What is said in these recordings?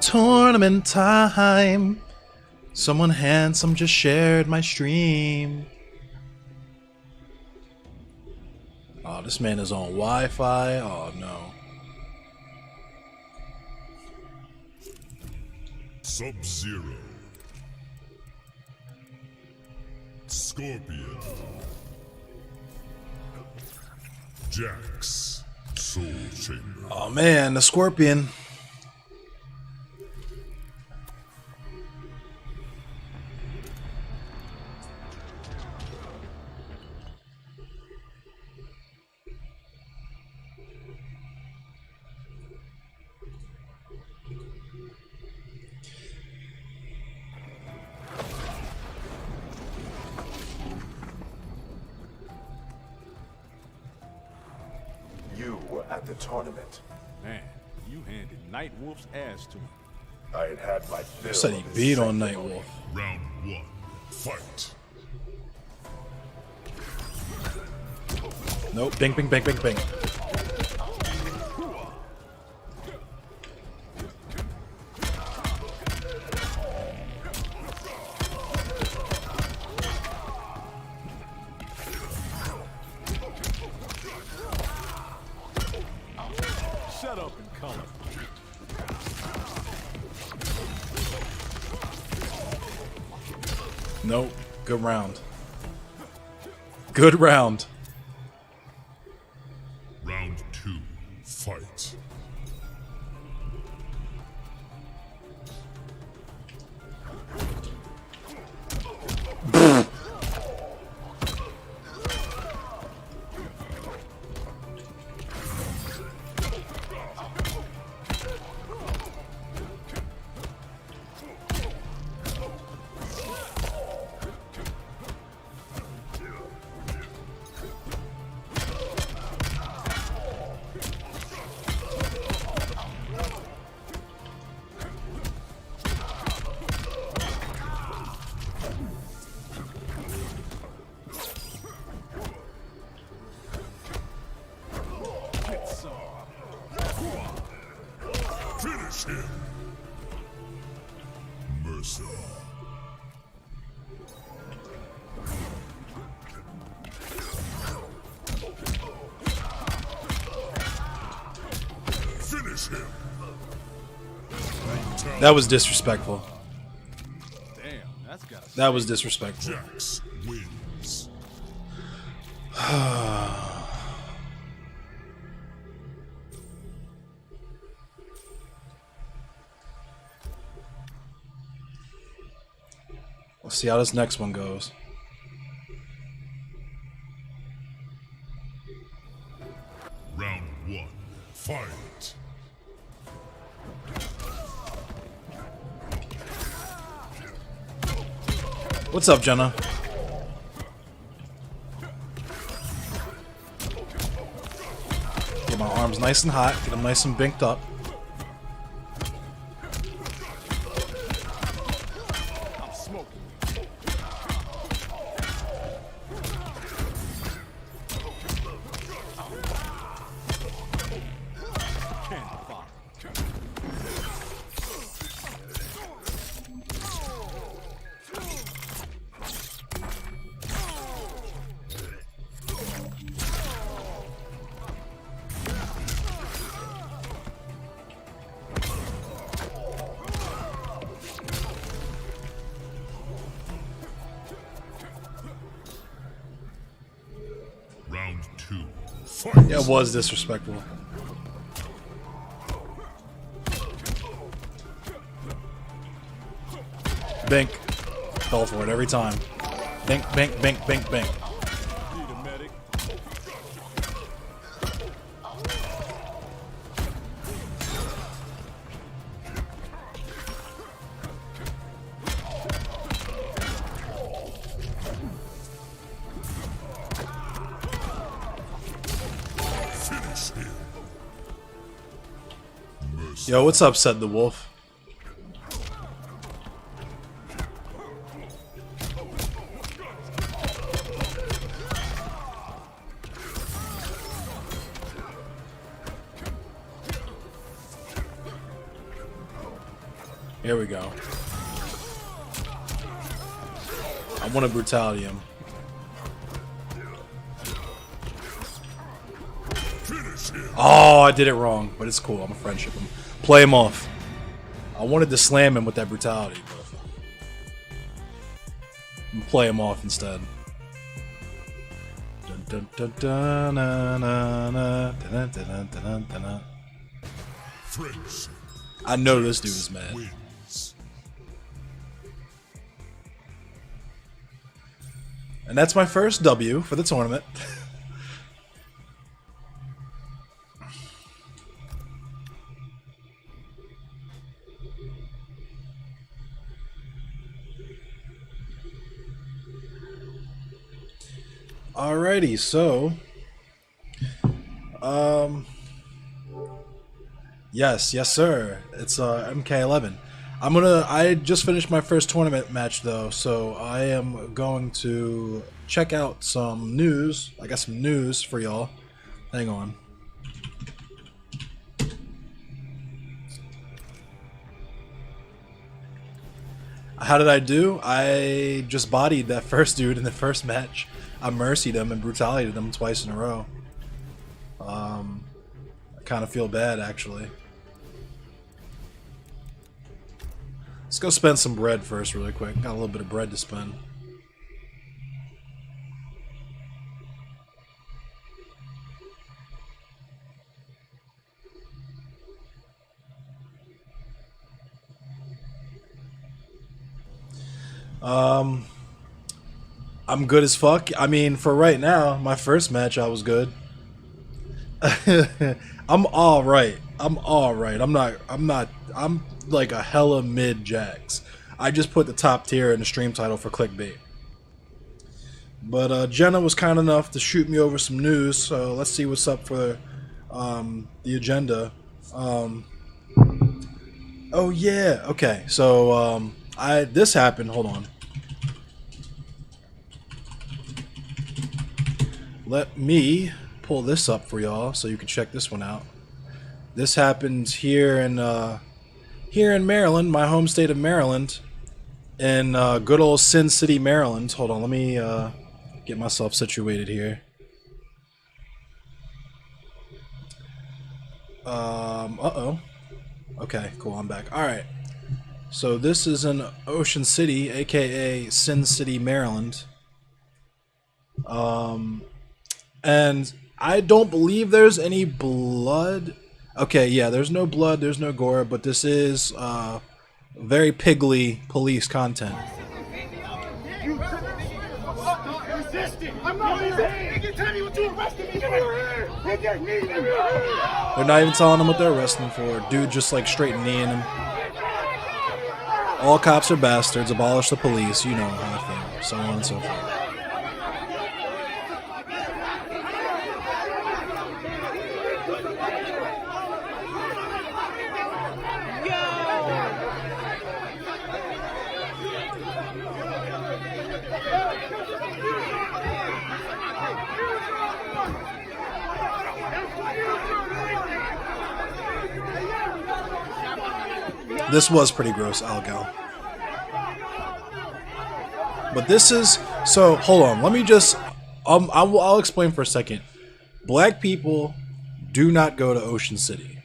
Tournament time. Someone handsome just shared my stream. Oh, this man is on Wi-Fi. Oh no. Sub-Zero, Scorpion, Jax, Soul Chamber. Oh man, the Scorpion. You were at the tournament. Man, you handed Nightwolf's ass to him. I had my fill Said of he his beat on sanctimony. Nightwolf. Round 1, fight. Nope. Bing, bing, bing, bing, bing. Shut up and color. Nope. Good round. Good round. Round 2, fight. Finish him. Mercy. Finish him. That was disrespectful. Damn, that's gotta That was disrespectful. Jax wins. Let's see how this next one goes. Round 1, fight. What's up, Jenna? Get my arms nice and hot. Get them nice and binked up. I'm smoking. Candy fire. Round 2, fight. Yeah, it was disrespectful. Bink. Fell for it every time. Bink, bink, bink, bink, bink. Need a medic. Finish him. Mercy. Yo, what's up, said the wolf? Here we go. I want to brutality him. Oh, I did it wrong, but it's cool. I'm gonna friendship him. Play him off. I wanted to slam him with that brutality, but I'm gonna play him off instead. Dun, dun, dun, na, na, na, dun, dun, dun, dun, dun, dun. I know this dude is mad. And that's my first W for the tournament. Alrighty, so yes, sir. It's MK11. I just finished my first tournament match though, so I am going to check out some news. I got some news for y'all. Hang on. How did I do? I just bodied that first dude in the first match. I mercied him and brutalited him twice in a row. I kind of feel bad, actually. Let's go spend some bread first really quick. Got a little bit of bread to spend. I'm good as fuck. I mean, for right now, my first match I was good. I'm alright. I'm like a hella mid Jax. I just put the top tier in the stream title for clickbait. But Jenna was kind enough to shoot me over some news, so let's see what's up for the agenda. Oh yeah, okay. So this happened. Hold on. Let me pull this up for y'all so you can check this one out. This happened here in Maryland, my home state of Maryland, in good old Sin City, Maryland. Hold on, let me get myself situated here. Uh-oh. Okay, cool, I'm back. Alright. So this is in Ocean City, aka Sin City, Maryland. And I don't believe there's any blood. Okay, yeah, there's no blood, there's no gore, but this is very pigly police content. They're not even telling them what they're arresting him for. Dude just like straight kneeing him. All cops are bastards, abolish the police, you know how I think, so on and so forth. This was pretty gross, I'll go. But this is... So, hold on. Let me just... I'll explain for a second. Black people do not go to Ocean City.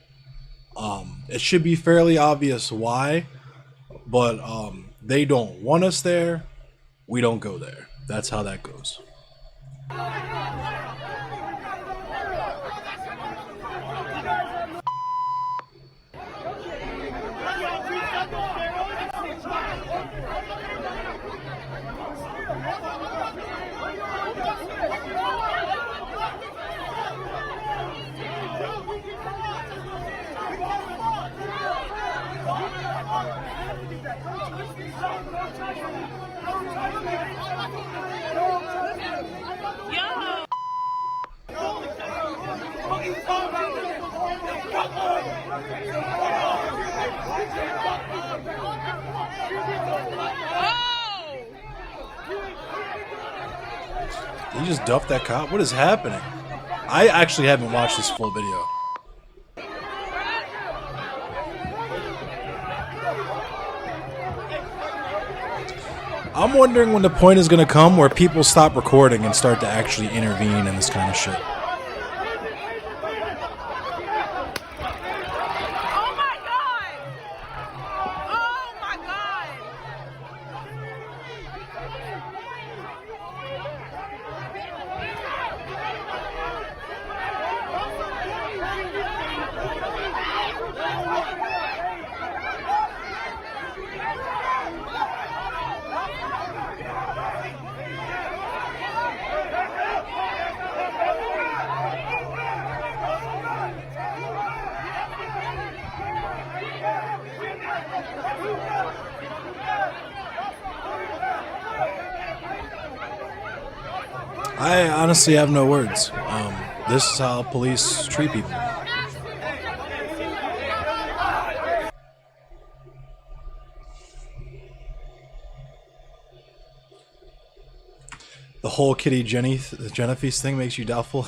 It should be fairly obvious why. But they don't want us there. We don't go there. That's how that goes. Did he just duff that cop? What is happening? I actually haven't watched this full video. I'm wondering when the point is going to come where people stop recording and start to actually intervene in this kind of shit. Oh my god! Oh my god! I honestly have no words. This is how police treat people. The whole Kitty Genevieve thing makes you doubtful.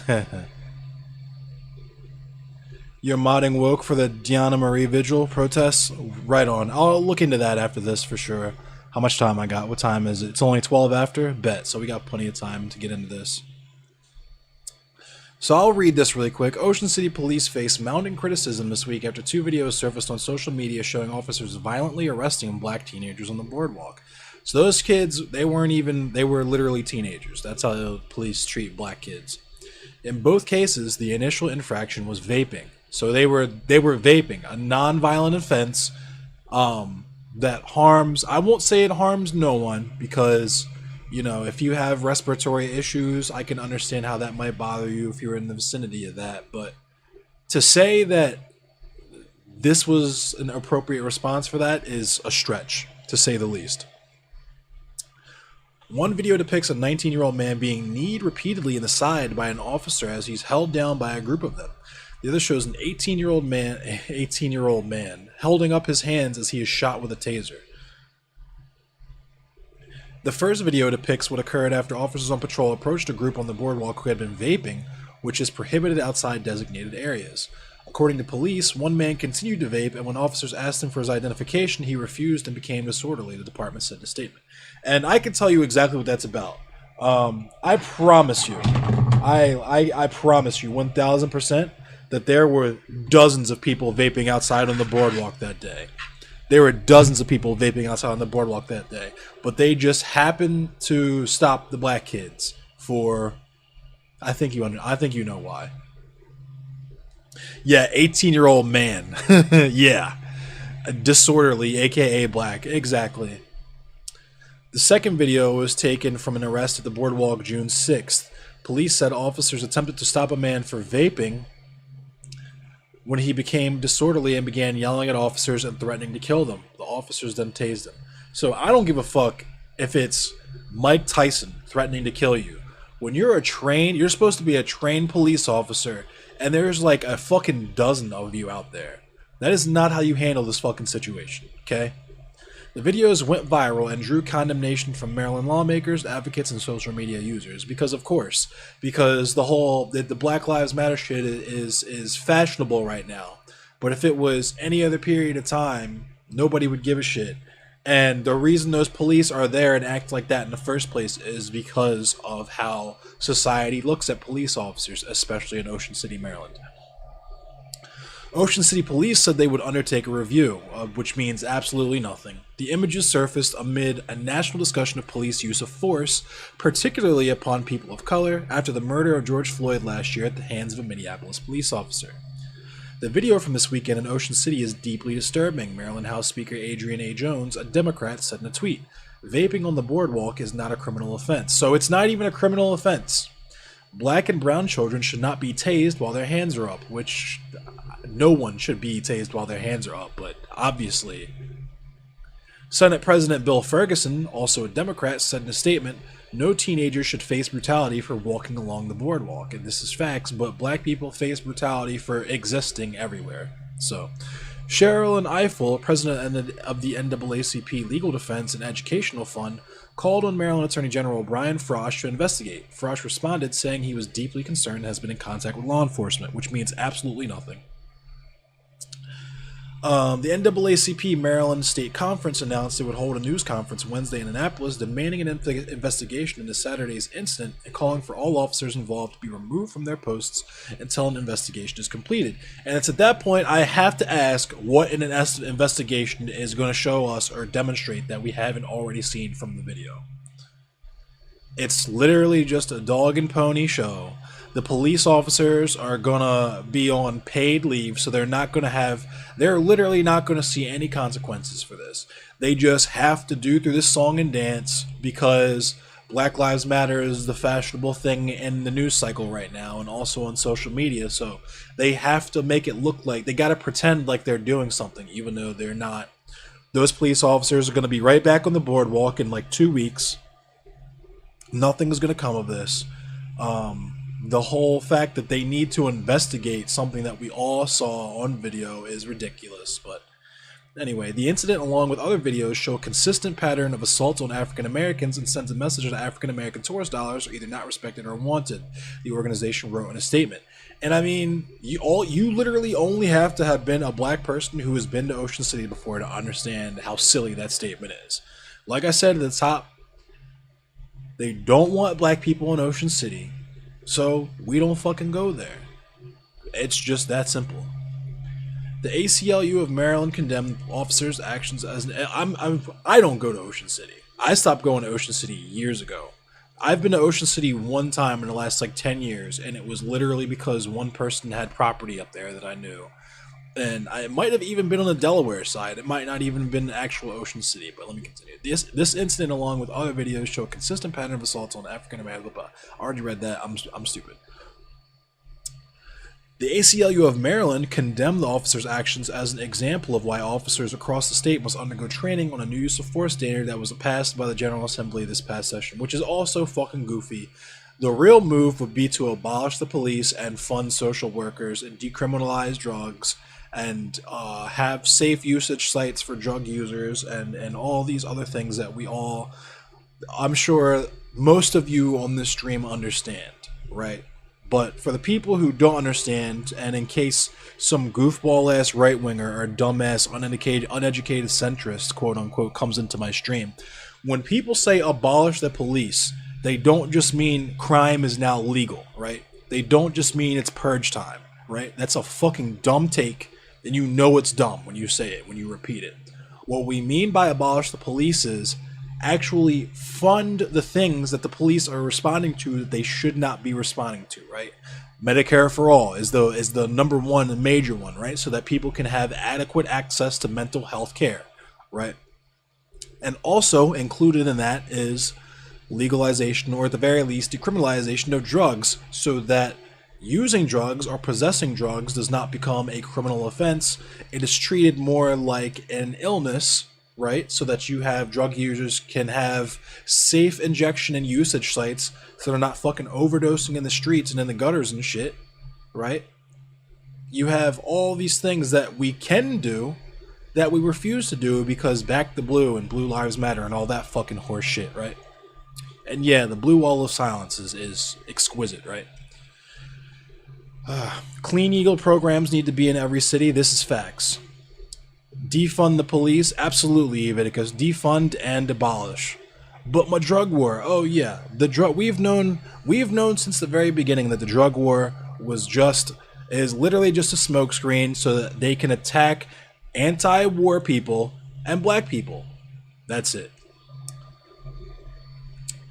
You're modding woke for the Diana Marie Vigil protests? Right on. I'll look into that after this for sure. How much time I got? What time is it? It's only 12 after? Bet. So we got plenty of time to get into this. So I'll read this really quick. Ocean City police face mounting criticism this week after 2 videos surfaced on social media showing officers violently arresting black teenagers on the boardwalk. So those kids, they were literally teenagers. That's how the police treat black kids. In both cases, the initial infraction was vaping. So they were vaping, a non-violent offense that harms, I won't say it harms no one, because, you know, if you have respiratory issues, I can understand how that might bother you if you're in the vicinity of that. But to say that this was an appropriate response for that is a stretch, to say the least. One video depicts a 19-year-old man being kneed repeatedly in the side by an officer as he's held down by a group of them. The other shows an 18-year-old man holding up his hands as he is shot with a taser. The first video depicts what occurred after officers on patrol approached a group on the boardwalk who had been vaping, which is prohibited outside designated areas. According to police, one man continued to vape, and when officers asked him for his identification, he refused and became disorderly, the department said in a statement. And I can tell you exactly what that's about. I promise you, I promise you 1,000% that there were dozens of people vaping outside on the boardwalk that day. There were dozens of people vaping outside on the boardwalk that day. But they just happened to stop the black kids for, I think you know why. Yeah, 18-year-old man. Yeah. Disorderly, aka black. Exactly. The second video was taken from an arrest at the boardwalk June 6th. Police said officers attempted to stop a man for vaping when he became disorderly and began yelling at officers and threatening to kill them. The officers then tased him. So I don't give a fuck if it's Mike Tyson threatening to kill you. When you're supposed to be a trained police officer, and there's like a fucking dozen of you out there. That is not how you handle this fucking situation, okay? The videos went viral and drew condemnation from Maryland lawmakers, advocates, and social media users. Because, of course, the Black Lives Matter shit is fashionable right now. But if it was any other period of time, nobody would give a shit. And the reason those police are there and act like that in the first place is because of how society looks at police officers, especially in Ocean City, Maryland. Ocean City Police said they would undertake a review, which means absolutely nothing. The images surfaced amid a national discussion of police use of force, particularly upon people of color, after the murder of George Floyd last year at the hands of a Minneapolis police officer. The video from this weekend in Ocean City is deeply disturbing, Maryland House Speaker Adrian A. Jones, a Democrat, said in a tweet. Vaping on the boardwalk is not a criminal offense. So it's not even a criminal offense. Black and brown children should not be tased while their hands are up, which no one should be tased while their hands are up, but obviously. Senate President Bill Ferguson, also a Democrat, said in a statement, no teenager should face brutality for walking along the boardwalk. And this is facts, but black people face brutality for existing everywhere. So, Cheryl and Eiffel, president of the NAACP Legal Defense and Educational Fund, called on Maryland Attorney General Brian Frosh to investigate. Frosh responded saying he was deeply concerned and has been in contact with law enforcement, which means absolutely nothing. The NAACP Maryland State Conference announced it would hold a news conference Wednesday in Annapolis demanding an investigation into Saturday's incident and calling for all officers involved to be removed from their posts until an investigation is completed. And it's at that point I have to ask what an investigation is going to show us or demonstrate that we haven't already seen from the video. It's literally just a dog and pony show. The police officers are gonna be on paid leave, so they're literally not gonna see any consequences for this. They just have to do through this song and dance because Black Lives Matter is the fashionable thing in the news cycle right now and also on social media, so they have to make it look like, they gotta pretend like they're doing something even though they're not. Those police officers are gonna be right back on the boardwalk in like 2 weeks. Nothing's gonna come of this. The whole fact that they need to investigate something that we all saw on video is ridiculous. But anyway, the incident, along with other videos, show a consistent pattern of assaults on African Americans and sends a message that African American tourist dollars are either not respected or wanted, the organization wrote in a statement. And I mean, you literally only have to have been a black person who has been to Ocean City before to understand how silly that statement is. Like I said at the top, they don't want black people in Ocean City. So we don't fucking go there. It's just that simple. The ACLU of Maryland condemned officers' actions as I don't go to Ocean City. I stopped going to Ocean City years ago. I've been to Ocean City one time in the last like 10 years, and it was literally because one person had property up there that I knew. And I might have even been on the Delaware side. It might not even have been actual Ocean City, but let me continue. This incident, along with other videos, show a consistent pattern of assaults on African Americans. I already read that. I'm stupid. The ACLU of Maryland condemned the officers' actions as an example of why officers across the state must undergo training on a new use of force standard that was passed by the General Assembly this past session, which is also fucking goofy. The real move would be to abolish the police and fund social workers and decriminalize drugs and have safe usage sites for drug users and all these other things that I'm sure most of you on this stream understand, right? But for the people who don't understand, and in case some goofball-ass right-winger or dumbass, uneducated centrist, quote-unquote, comes into my stream, when people say abolish the police, they don't just mean crime is now legal, right? They don't just mean it's purge time, right? That's a fucking dumb take, and you know it's dumb when you say it, when you repeat it. What we mean by abolish the police is actually fund the things that the police are responding to that they should not be responding to, right? Medicare for all is the number one and major one, right? So that people can have adequate access to mental health care, right? And also included in that is legalization, or at the very least decriminalization of drugs, so that using drugs or possessing drugs does not become a criminal offense. It is treated more like an illness, right? So that you have drug users can have safe injection and usage sites so they're not fucking overdosing in the streets and in the gutters and shit, right? You have all these things that we can do that we refuse to do because back the blue and Blue Lives Matter and all that fucking horse shit, right? And yeah, the blue wall of silence is exquisite, right? Clean Eagle programs need to be in every city. This is facts. Defund the police? Absolutely, Leviticus. Defund and abolish. But my drug war? Oh yeah, we've known since the very beginning that the drug war is literally just a smokescreen so that they can attack anti-war people and black people. That's it.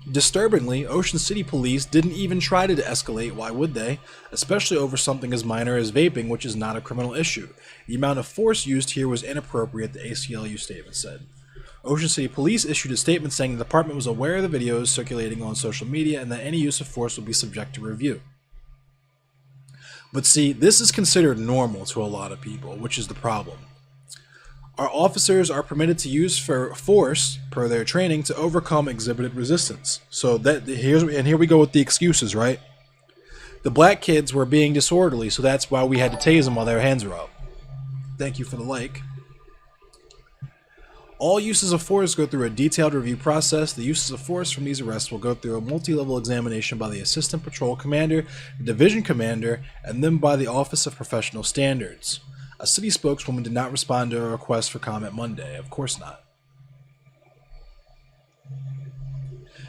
Disturbingly, Ocean City police didn't even try to de-escalate. Why would they? Especially over something as minor as vaping, which is not a criminal issue. The amount of force used here was inappropriate, the ACLU statement said. Ocean City police issued a statement saying the department was aware of the videos circulating on social media and that any use of force would be subject to review. But see, this is considered normal to a lot of people, which is the problem. Our officers are permitted to use force, per their training, to overcome exhibited resistance. So here we go with the excuses, right? The black kids were being disorderly, so that's why we had to tase them while their hands were up. Thank you for the like. All uses of force go through a detailed review process. The uses of force from these arrests will go through a multi-level examination by the Assistant Patrol Commander, the Division Commander, and then by the Office of Professional Standards. A city spokeswoman did not respond to a request for comment Monday. Of course not.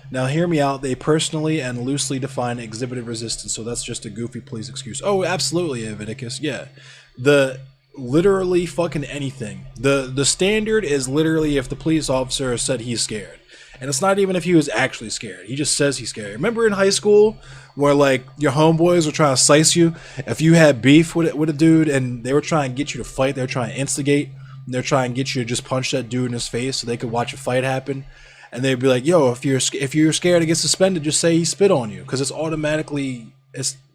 Now, hear me out. They personally and loosely define exhibited resistance, so that's just a goofy police excuse. Oh, absolutely, Leviticus. Yeah. Literally fucking anything. The standard is literally if the police officer said he's scared. And it's not even if he was actually scared. He just says he's scared. Remember in high school where like your homeboys were trying to slice you? If you had beef with a dude and they were trying to get you to fight, they were trying to instigate, and they're trying to get you to just punch that dude in his face so they could watch a fight happen. And they'd be like, yo, if you're scared to get suspended, just say he spit on you. Because it's automatically,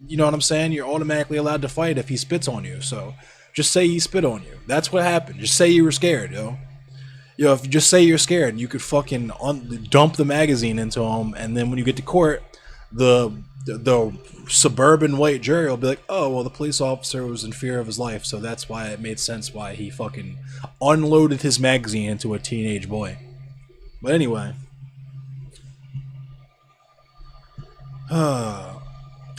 you know what I'm saying? You're automatically allowed to fight if he spits on you. So just say he spit on you. That's what happened. Just say you were scared, yo. Yo, if you just say you're scared, you could fucking dump the magazine into him, and then when you get to court, the suburban white jury will be like, oh, well, the police officer was in fear of his life, so that's why it made sense why he fucking unloaded his magazine into a teenage boy. But anyway.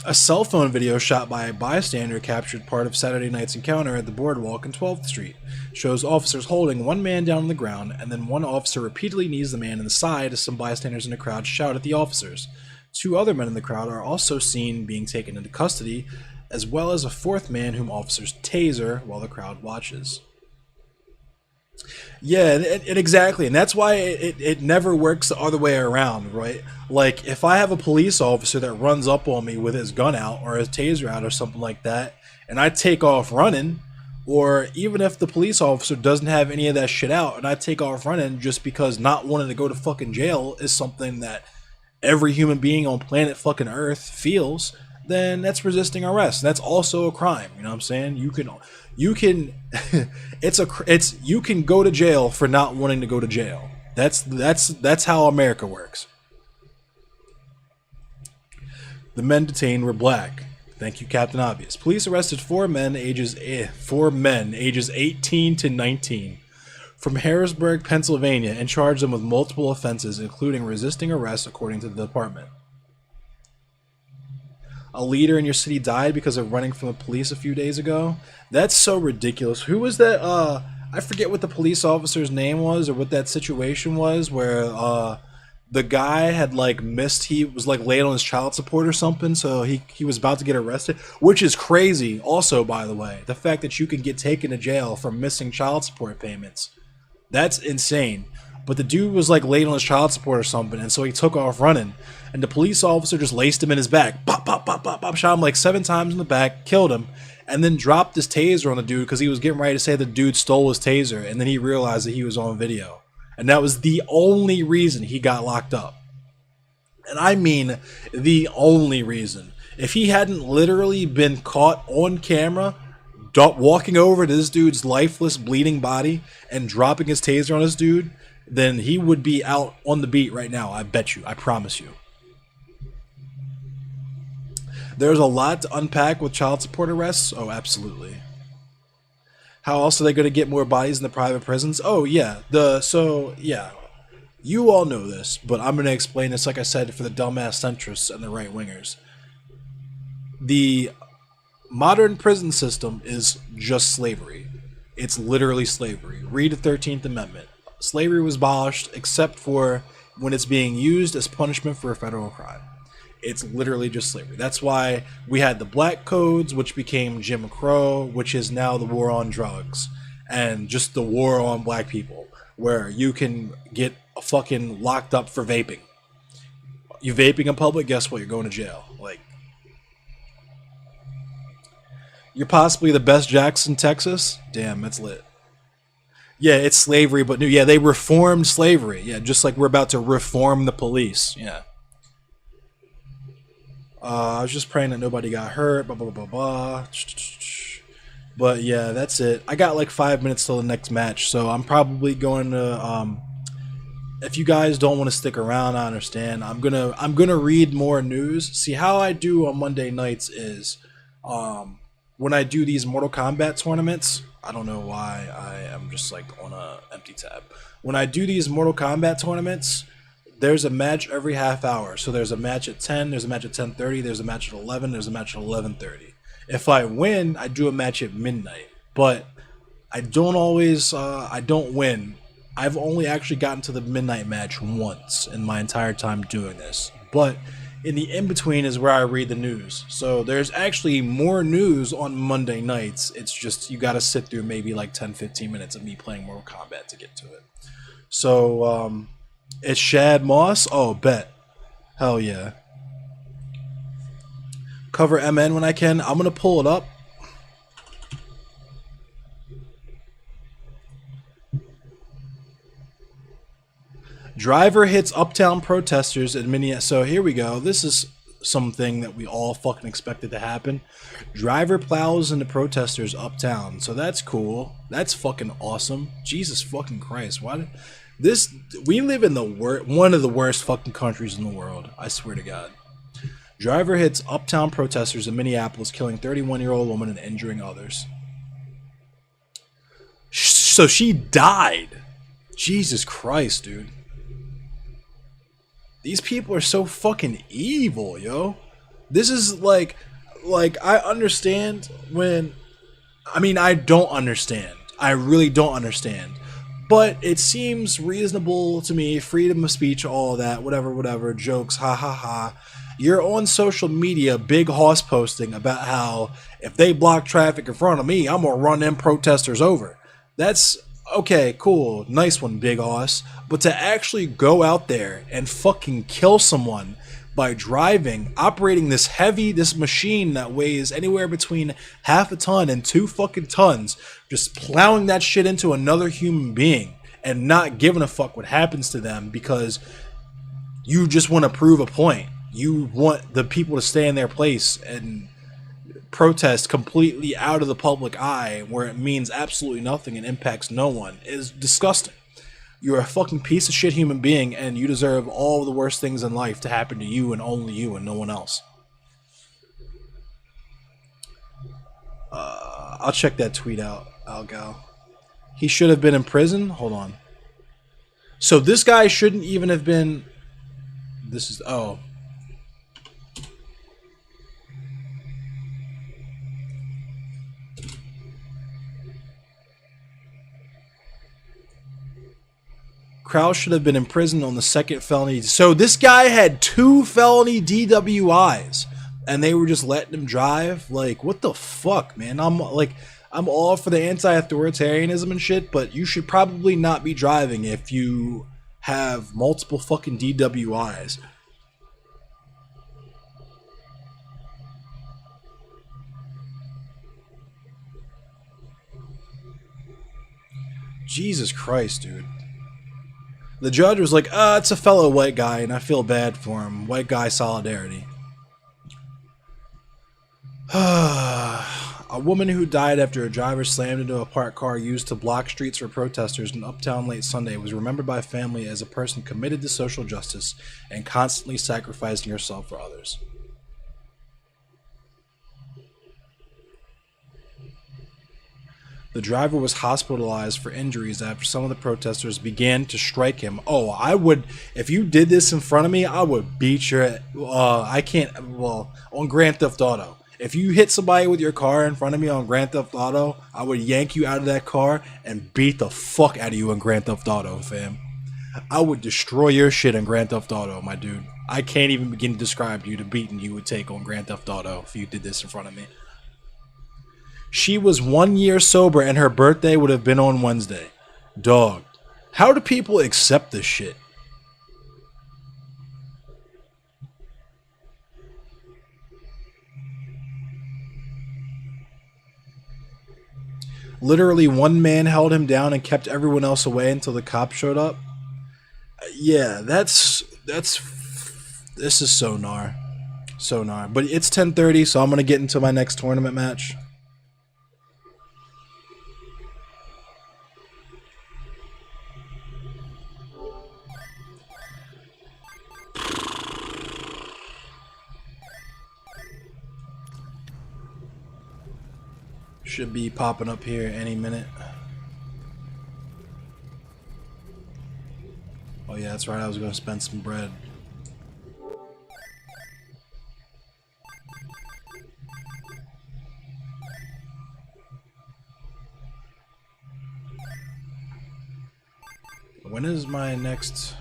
A cell phone video shot by a bystander captured part of Saturday night's encounter at the boardwalk in 12th Street. Shows officers holding one man down on the ground, and then one officer repeatedly knees the man in the side as some bystanders in the crowd shout at the officers. Two other men in the crowd are also seen being taken into custody, as well as a fourth man whom officers taser while the crowd watches. Yeah, and exactly, and that's why it never works the other way around, right? Like, if I have a police officer that runs up on me with his gun out or his taser out or something like that, and I take off running, or even if the police officer doesn't have any of that shit out and I take off running just because not wanting to go to fucking jail is something that every human being on planet fucking Earth feels, then that's resisting arrest. That's also a crime, you know what I'm saying? You can you can go to jail for not wanting to go to jail. That's how America works. The men detained were black. Thank you, Captain Obvious. Police arrested four men ages 18 to 19 from Harrisburg, Pennsylvania, and charged them with multiple offenses, including resisting arrest, according to the department. A leader in your city died because of running from the police a few days ago. That's so ridiculous. Who was that? I forget what the police officer's name was or what that situation was where the guy had like missed, he was like late on his child support or something, so he was about to get arrested, which is crazy also, by the way. The fact that you can get taken to jail for missing child support payments. That's insane. But the dude was like late on his child support or something, and so he took off running. And the police officer just laced him in his back. Pop, pop, pop, pop, pop. Shot him like 7 times in the back, killed him, and then dropped his taser on the dude because he was getting ready to say the dude stole his taser, and then he realized that he was on video. And that was the only reason he got locked up. And I mean the only reason. If he hadn't literally been caught on camera walking over to this dude's lifeless, bleeding body and dropping his taser on this dude, then he would be out on the beat right now. I bet you. I promise you. There's a lot to unpack with child support arrests. Oh, absolutely. How else are they going to get more bodies in the private prisons? Oh, yeah. Yeah. You all know this, but I'm going to explain this, like I said, for the dumbass centrists and the right-wingers. The modern prison system is just slavery. It's literally slavery. Read the 13th Amendment. Slavery was abolished except for when it's being used as punishment for a federal crime. It's literally just slavery. That's why we had the black codes, which became Jim Crow, which is now the war on drugs, and just the war on black people, where you can get fucking locked up for vaping. You vaping in public, guess what? You're going to jail. Like, you're possibly the best Jacks in Texas? Damn, that's lit. Yeah, it's slavery, but new. Yeah, they reformed slavery. Yeah, just like we're about to reform the police. Yeah. I was just praying that nobody got hurt, blah, blah, blah, blah. But yeah, that's it. I got like 5 minutes till the next match, so I'm probably going to, if you guys don't want to stick around, I understand. I'm gonna read more news. See, how I do on Monday nights is, when I do these Mortal Kombat tournaments, I don't know why I am just like on a empty tab. When I do these Mortal Kombat tournaments, there's a match every half hour. So there's a match at 10, there's a match at 10:30, there's a match at 11, there's a match at 11:30. If I win, I do a match at midnight. But I don't always, I don't win. I've only actually gotten to the midnight match once in my entire time doing this. But in the in-between is where I read the news. So there's actually more news on Monday nights. It's just you gotta sit through maybe like 10-15 minutes of me playing Mortal Kombat to get to it. So, it's Shad Moss? Oh, bet. Hell yeah. Cover MN when I can. I'm gonna pull it up. Driver hits uptown protesters in Minneapolis. So here we go. This is something that we all fucking expected to happen. Driver plows into protesters uptown. So that's cool. That's fucking awesome. Jesus fucking Christ. Why did this? We live in the one of the worst fucking countries in the world. I swear to God. Driver hits uptown protesters in Minneapolis, killing 31-year-old woman and injuring others. So she died. Jesus Christ, dude. These people are so fucking evil, yo. This is like I understand when, I mean, I don't understand. I really don't understand. But it seems reasonable to me, freedom of speech, all that, whatever, jokes, ha ha ha. You're on social media, big hoss posting about how if they block traffic in front of me, I'm gonna run them protesters over. That's okay, cool, nice one, big hoss. But to actually go out there and fucking kill someone by driving, operating this machine that weighs anywhere between half a ton and 2 fucking tons, just plowing that shit into another human being and not giving a fuck what happens to them because you just want to prove a point. You want the people to stay in their place and protest completely out of the public eye where it means absolutely nothing and impacts no one is disgusting. You're a fucking piece of shit human being and you deserve all the worst things in life to happen to you and only you and no one else. I'll check that tweet out, Algal. He should have been in prison? Hold on. So this guy shouldn't even have been... This is... Oh. Krause should have been in prison on the second felony. So this guy had 2 felony DWIs, and they were just letting him drive. Like, what the fuck, man? I'm all for the anti-authoritarianism and shit, but you should probably not be driving if you have multiple fucking DWIs. Jesus Christ, dude. The judge was like, it's a fellow white guy, and I feel bad for him. White guy solidarity. A woman who died after a driver slammed into a parked car used to block streets for protesters in Uptown late Sunday was remembered by family as a person committed to social justice and constantly sacrificing herself for others. The driver was hospitalized for injuries after some of the protesters began to strike him. Oh, I would, if you did this in front of me, I would beat your, I can't, well, on Grand Theft Auto. If you hit somebody with your car in front of me on Grand Theft Auto, I would yank you out of that car and beat the fuck out of you in Grand Theft Auto, fam. I would destroy your shit in Grand Theft Auto, my dude. I can't even begin to describe you the beating you would take on Grand Theft Auto if you did this in front of me. She was 1 year sober and her birthday would have been on Wednesday. Dog. How do people accept this shit? Literally one man held him down and kept everyone else away until the cops showed up. Yeah, this is so gnar. So gnar. But it's 10:30, so I'm going to get into my next tournament match. Should be popping up here any minute. Oh yeah, that's right, I was going to spend some bread. When is my next...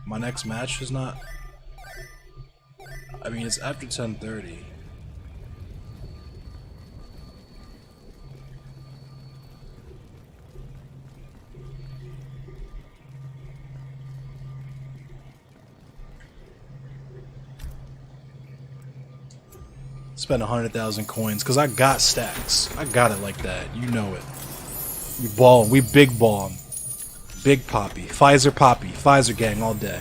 My next match is not... I mean, it's after 10:30. Spend 100,000 coins because I got stacks. I got it like that. You know it. We ballin'. We big ballin'. Big Poppy. Pfizer gang all day.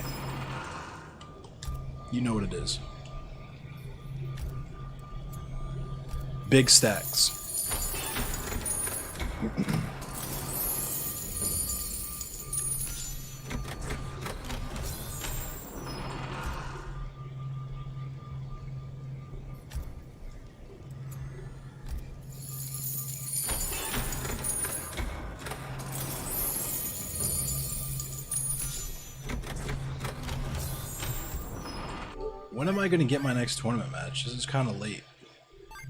You know what it is. Big stacks. When am I going to get my next tournament match? This is kind of late.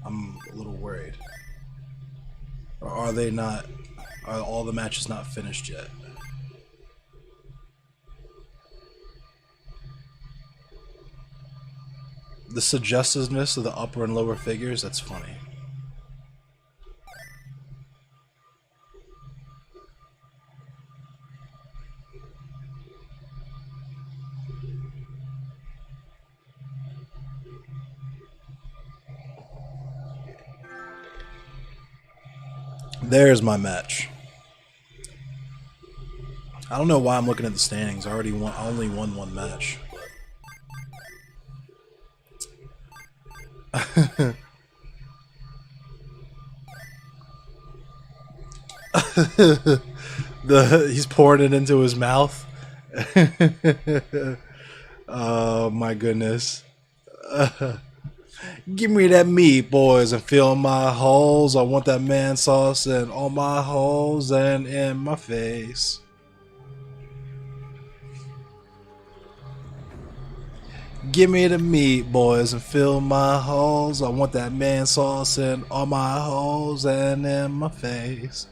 I'm a little worried. Or are they not... Are all the matches not finished yet? The suggestiveness of the upper and lower figures, that's funny. There's my match. I don't know why I'm looking at the standings. I only won one match. He's pouring it into his mouth. Oh my goodness. Give me that meat, boys, and fill my holes. I want that man sauce in all my holes and in my face. Give me the meat, boys, and fill my holes. I want that man sauce in all my holes and in my face.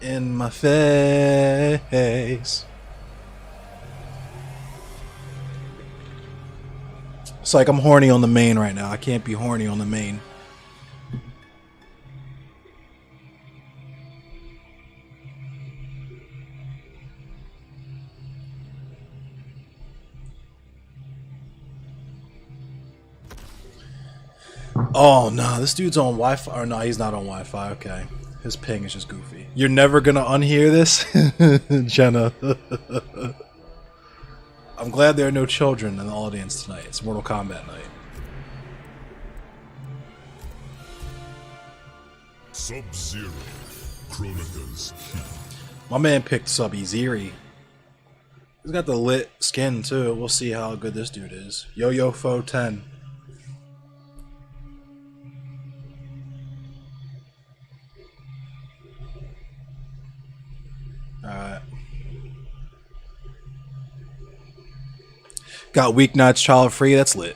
In my face. It's like I'm horny on the main right now. I can't be horny on the main. Oh no, this dude's on Wi-Fi. Or no, he's not on Wi-Fi. Okay, his ping is just goofy. You're never gonna unhear this, Jenna. I'm glad there are no children in the audience tonight. It's Mortal Kombat night. Sub-Zero. Chronica's Key. My man picked Sub-Zero. He's got the lit skin too. We'll see how good this dude is. Yo-Yo Fo 10. Alright. Got Weeknights Child Free, that's lit.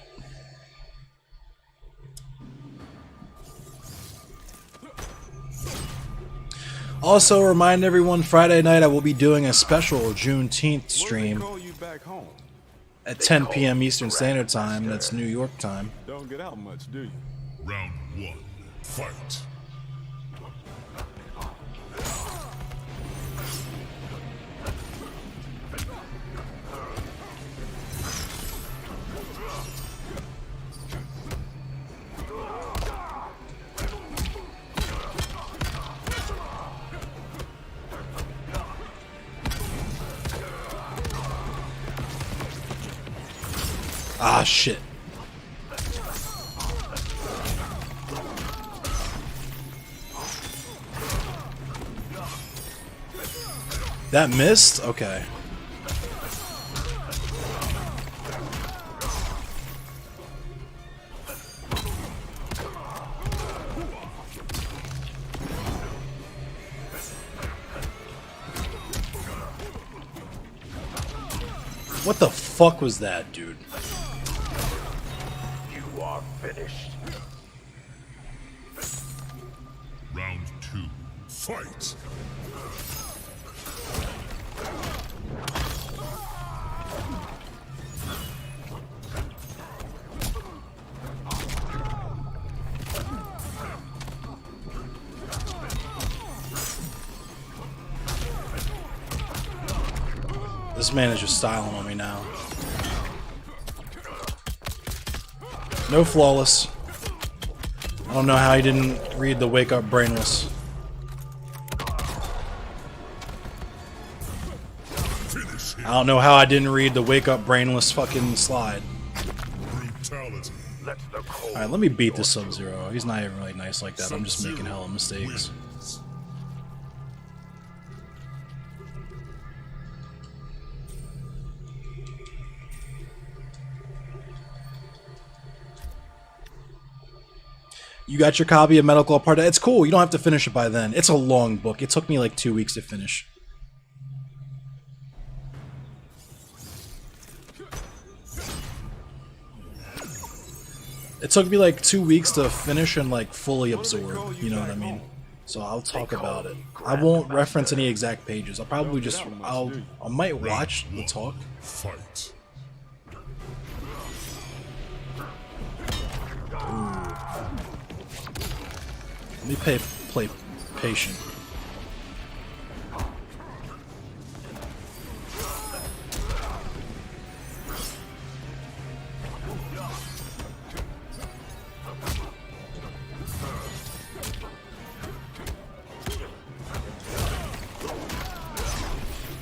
Also, remind everyone, Friday night I will be doing a special Juneteenth stream Call you back home. at 10 p.m. Eastern Standard Time. That's New York time. Don't get out much, do you? Round 1. Fight. Ah, shit. That missed? Okay. What the fuck was that, dude? You are finished. Round 2. Fight. This man is just styling on me now. No flawless. I don't know how he didn't read the wake up brainless. I don't know how I didn't read the wake up brainless fucking slide. Brutality. Alright, let me beat this Sub-Zero. He's not even really nice like that. I'm just making hella mistakes. Wins. You got your copy of Medical Part. It's cool. You don't have to finish it by then. It's a long book. It took me like 2 weeks to finish. It took me like 2 weeks to finish and like fully absorb. You know what I mean? So I'll talk about it. I won't reference any exact pages. I'll probably just I might watch the talk. Fight. Let me play patient.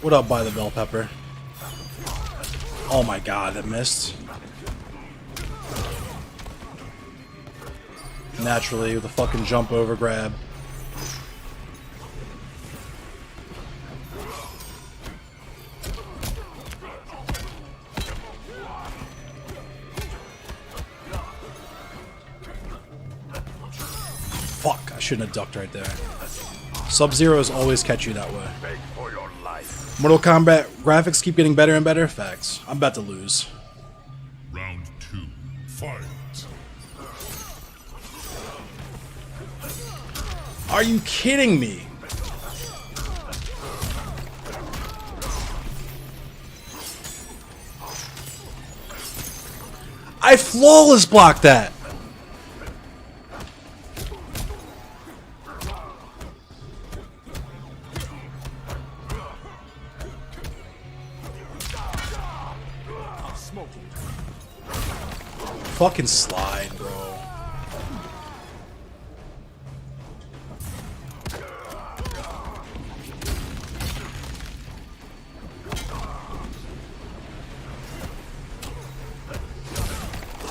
What up, by the bell pepper? Oh my god, that missed. Naturally, with a fucking jump over grab. Fuck, I shouldn't have ducked right there. Sub-Zeros always catch you that way. Mortal Kombat graphics keep getting better and better. Facts. I'm about to lose. Round 2. Fight. Are you kidding me? I flawless blocked that. Fucking slide, bro.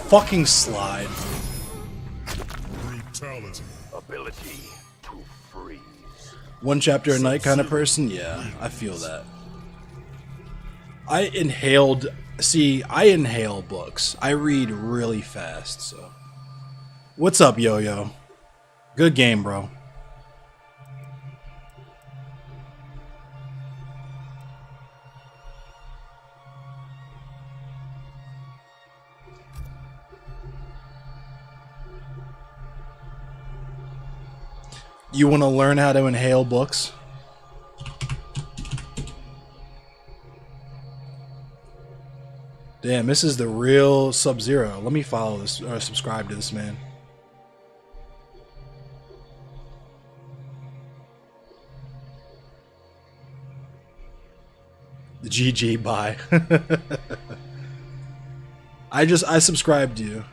Fucking slide. Brutality. Ability to freeze. One chapter a night kind of person? Yeah, I feel that. I inhaled. See, I inhale books. I read really fast, so. What's up, Yo-Yo? Good game, bro. You want to learn how to inhale books? Damn, this is the real Sub-Zero. Let me follow this or subscribe to this man. The GG, bye. I subscribed to you.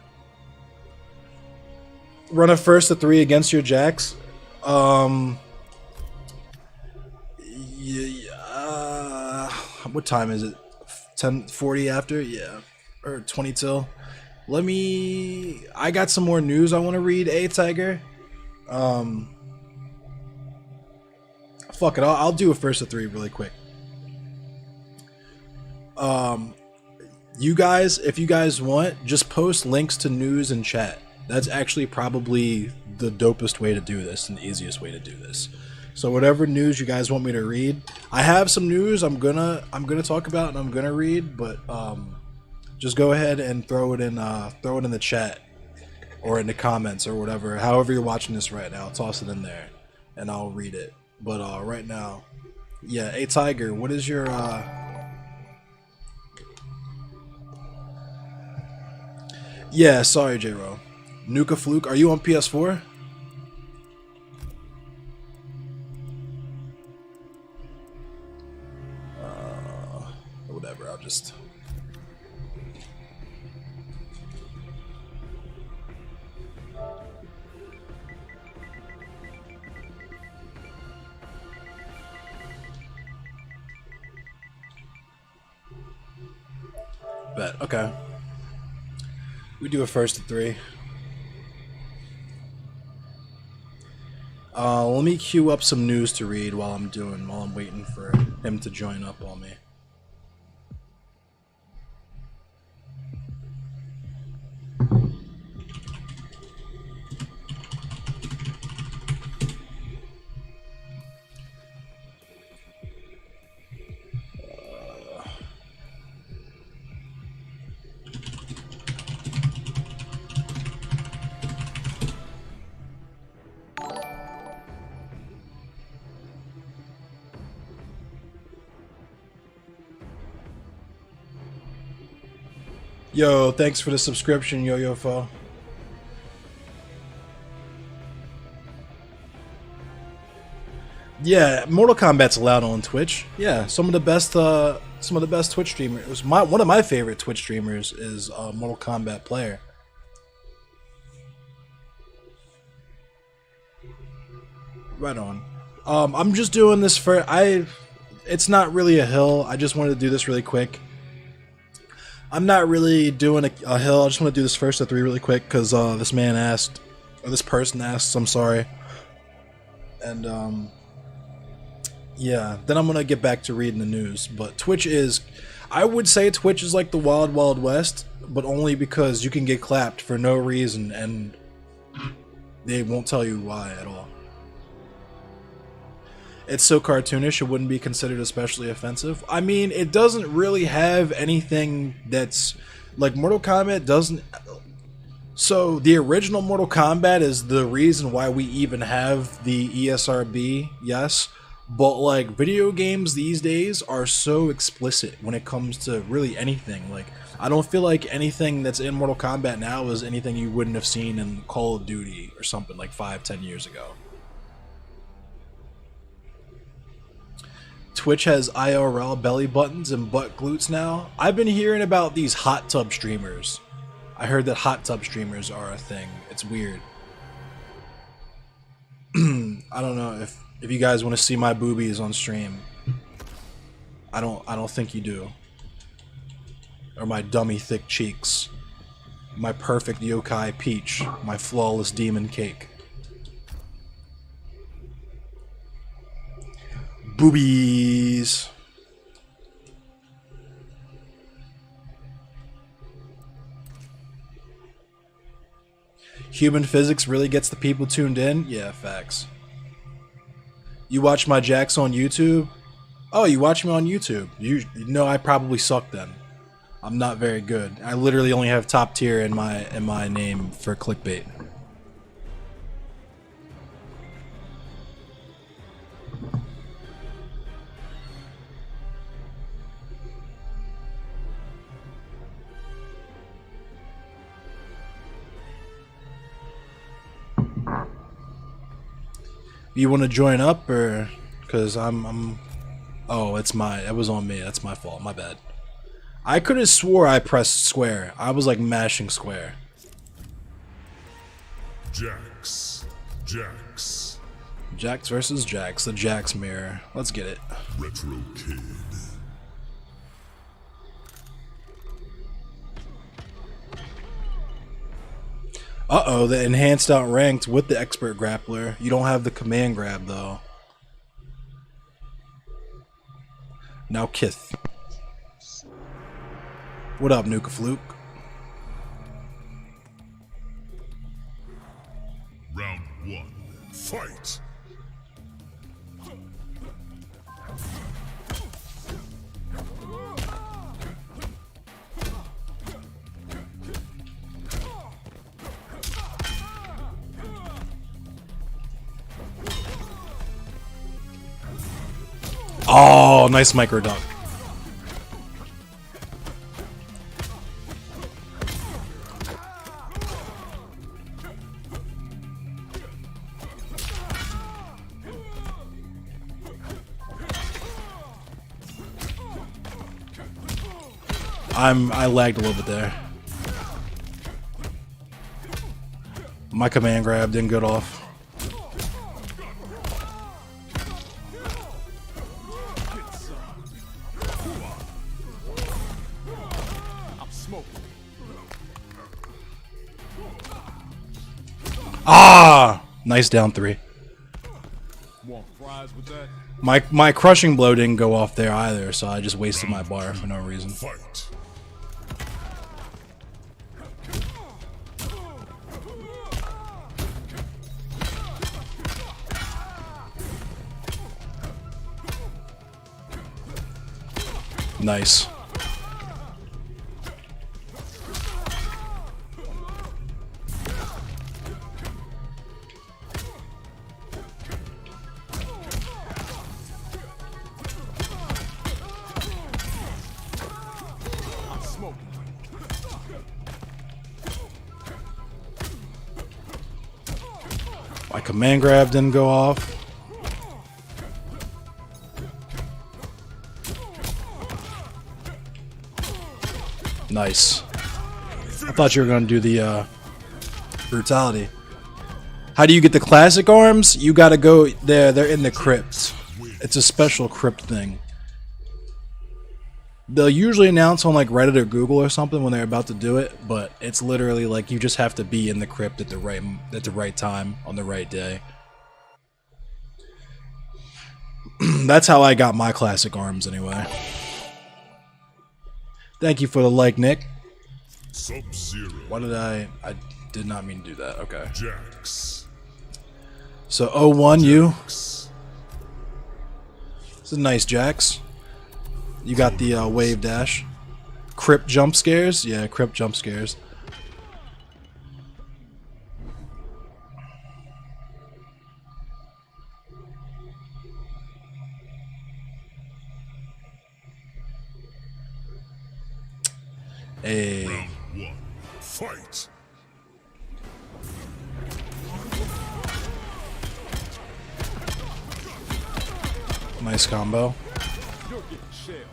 Run a first to 3 against your jacks. Yeah, what time is it? 10:40 after? Yeah. Or 20 till. I got some more news I want to read, Tiger. Fuck it, I'll do a first to 3 really quick. You guys, if you guys want, just post links to news in chat. That's actually probably the dopest way to do this and the easiest way to do this. So whatever news you guys want me to read, I have some news I'm gonna talk about and I'm gonna read, but just go ahead and throw it in the chat or in the comments or whatever. However you're watching this right now, toss it in there and I'll read it. But right now, yeah, hey Tiger, what is your yeah, sorry J-Ro. Nuka Fluke, are you on PS4? I'll just... Bet. Okay. We do a first to 3. Let me queue up some news to read while I'm waiting for him to join up on me. Yo, thanks for the subscription, Yo-Yo Fo. Yeah, Mortal Kombat's allowed on Twitch. Yeah, some of the best Twitch streamers. One of my favorite Twitch streamers is a Mortal Kombat player. Right on. I'm just doing this for it's not really a hill. I just wanted to do this really quick. I'm not really doing a hill. I just want to do this first to 3 really quick because this man asked, or this person asked. I'm sorry. And yeah, then I'm gonna get back to reading the news. But Twitch is, I would say Twitch is like the Wild Wild West, but only because you can get clapped for no reason and they won't tell you why at all. It's so cartoonish it wouldn't be considered especially offensive. I mean, it doesn't really have anything that's like Mortal Kombat doesn't. So the original Mortal Kombat is the reason why we even have the ESRB, yes. But like video games these days are so explicit when it comes to really anything. Like I don't feel like anything that's in Mortal Kombat now is anything you wouldn't have seen in Call of Duty or something like 5-10 years ago. Twitch has IRL belly buttons and butt glutes now. I've been hearing about these hot tub streamers. I heard that hot tub streamers are a thing. It's weird. I don't know if you guys want to see my boobies on stream. I don't think you do. Or my dummy thick cheeks. My perfect yokai peach. My flawless demon cake. Boobies. Human physics really gets the people tuned in? Yeah, facts. You watch my jacks on YouTube? Oh, you watch me on YouTube. You know I probably suck then. I'm not very good. I literally only have top tier in my name for clickbait. You want to join up, or because I'm oh, it was on me. That's my fault. My bad. I could have swore I pressed square. I was like mashing square. Jax versus Jax, the Jax mirror. Let's get it. Retro Kid. Uh-oh, the enhanced outranked with the expert grappler. You don't have the command grab, though. Now Kith. What up, Nuka Fluke? Round 1. Fight! Oh, nice micro dunk. I lagged a little bit there. My command grab didn't get off. Ah! Nice down 3. Want fries with that? My crushing blow didn't go off there either, so I just wasted my bar for no reason. Fight. Nice. My command grab didn't go off. Nice. I thought you were going to do the brutality. How do you get the classic arms? You got to go there. They're in the crypt. It's a special crypt thing. They'll usually announce on like Reddit or Google or something when they're about to do it, but it's literally like you just have to be in the crypt at the right time on the right day. That's how I got my classic arms anyway. Thank you for the like, Nick. Sub-Zero. Why did I did not mean to do that. Okay. Jax. So 01 you. Jax. This is nice, Jax. You got the wave dash. Crypt jump scares? Yeah, crypt jump scares. Hey. Round 1. Fight. Nice combo. You're getting shelled.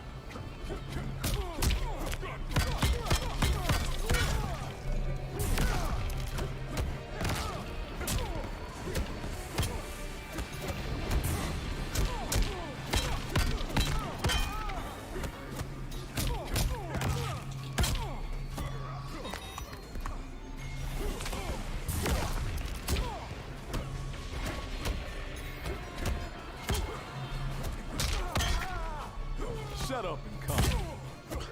Shut up and come.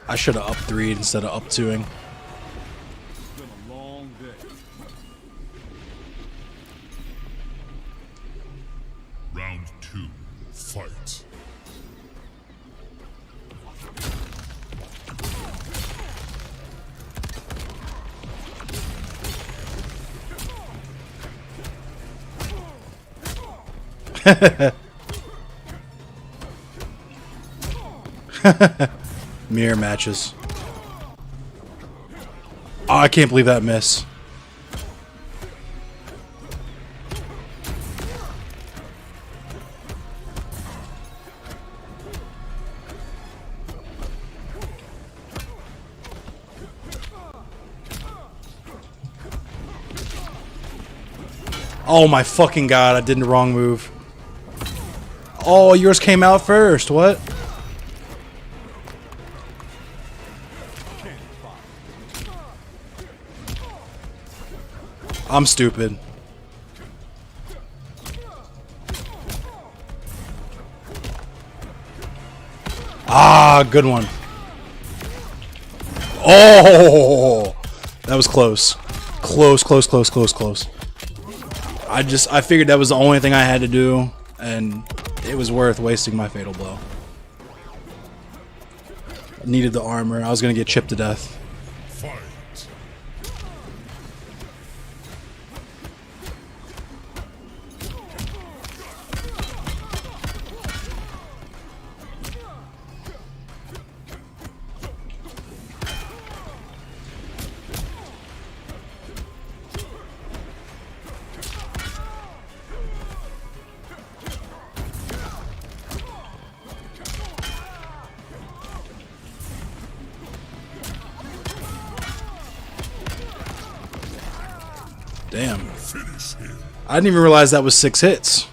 I should have up 3'd instead of up 2'ing. It's been a long day. Round 2. Fight. Mirror matches. Oh, I can't believe that miss. Oh my fucking god, I did the wrong move. Oh, yours came out first. What? I'm stupid. Ah, good one. Oh, that was close. Close. I figured that was the only thing I had to do, and it was worth wasting my fatal blow. Needed the armor. I was gonna get chipped to death. Fight. Damn. Finish him. I didn't even realize that was 6 hits.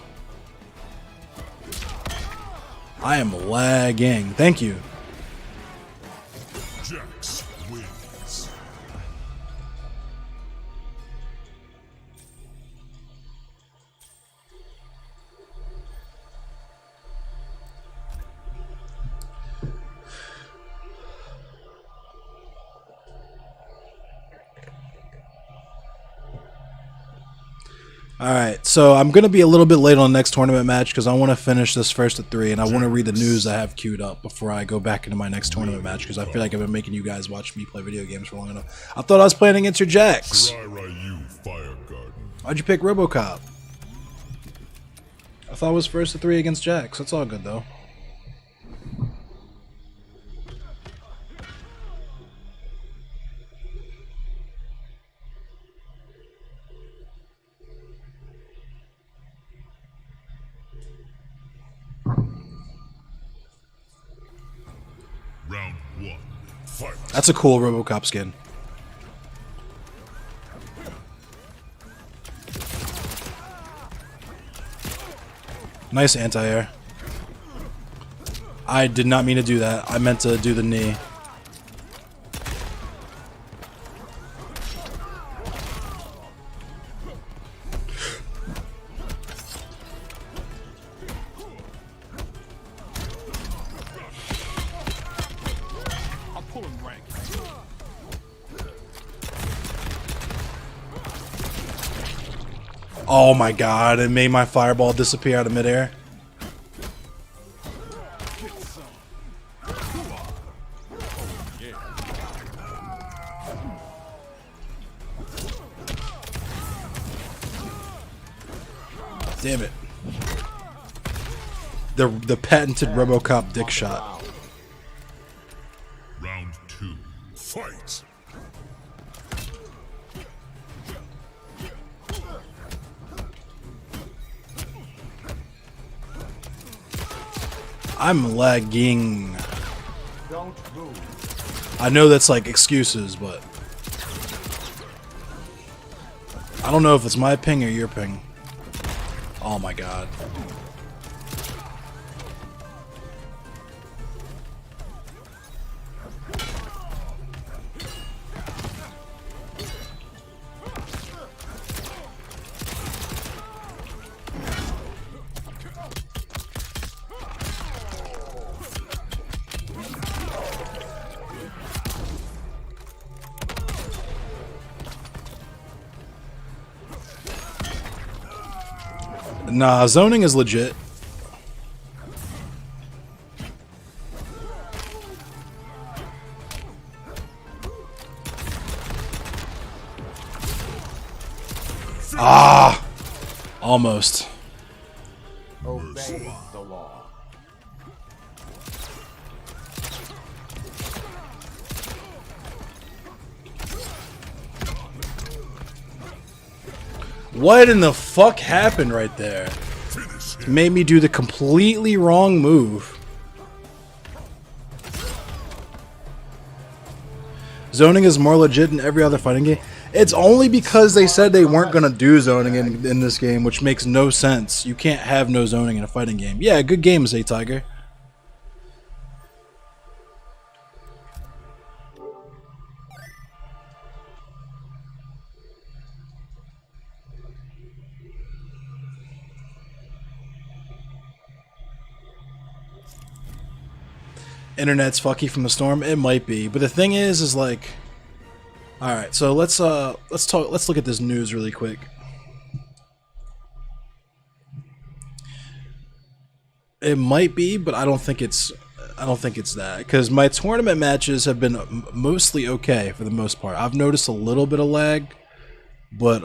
I am lagging. Thank you. Jax wins. Alright, so I'm going to be a little bit late on the next tournament match because I want to finish this first at 3, and I want to read the news I have queued up before I go back into my next tournament match because I feel like I've been making you guys watch me play video games for long enough. I thought I was playing against your Jax. Try Ryu Fire Garden. Why'd you pick RoboCop? I thought it was first at 3 against Jax. That's all good, though. Round 1. Fight. That's a cool RoboCop skin. Nice anti-air. I did not mean to do that. I meant to do the knee. I'm pulling rank. Oh my god, it made my fireball disappear out of midair. Damn it. The patented RoboCop dick shot. Round 2. Fight. I'm lagging. I know that's like excuses, but I don't know if it's my ping or your ping. Oh my god. Nah, zoning is legit. Ah! Almost. Obey the law. What in the fuck happened right there? Finish him. Made me do the completely wrong move. Zoning is more legit in every other fighting game. It's only because they said they weren't going to do zoning in this game, which makes no sense. You can't have no zoning in a fighting game. Yeah, good game, say Tiger. Internet's fucky from the storm. It might be, but the thing is like, all right. So let's look at this news really quick. It might be, but I don't think it's that because my tournament matches have been mostly okay for the most part. I've noticed a little bit of lag, but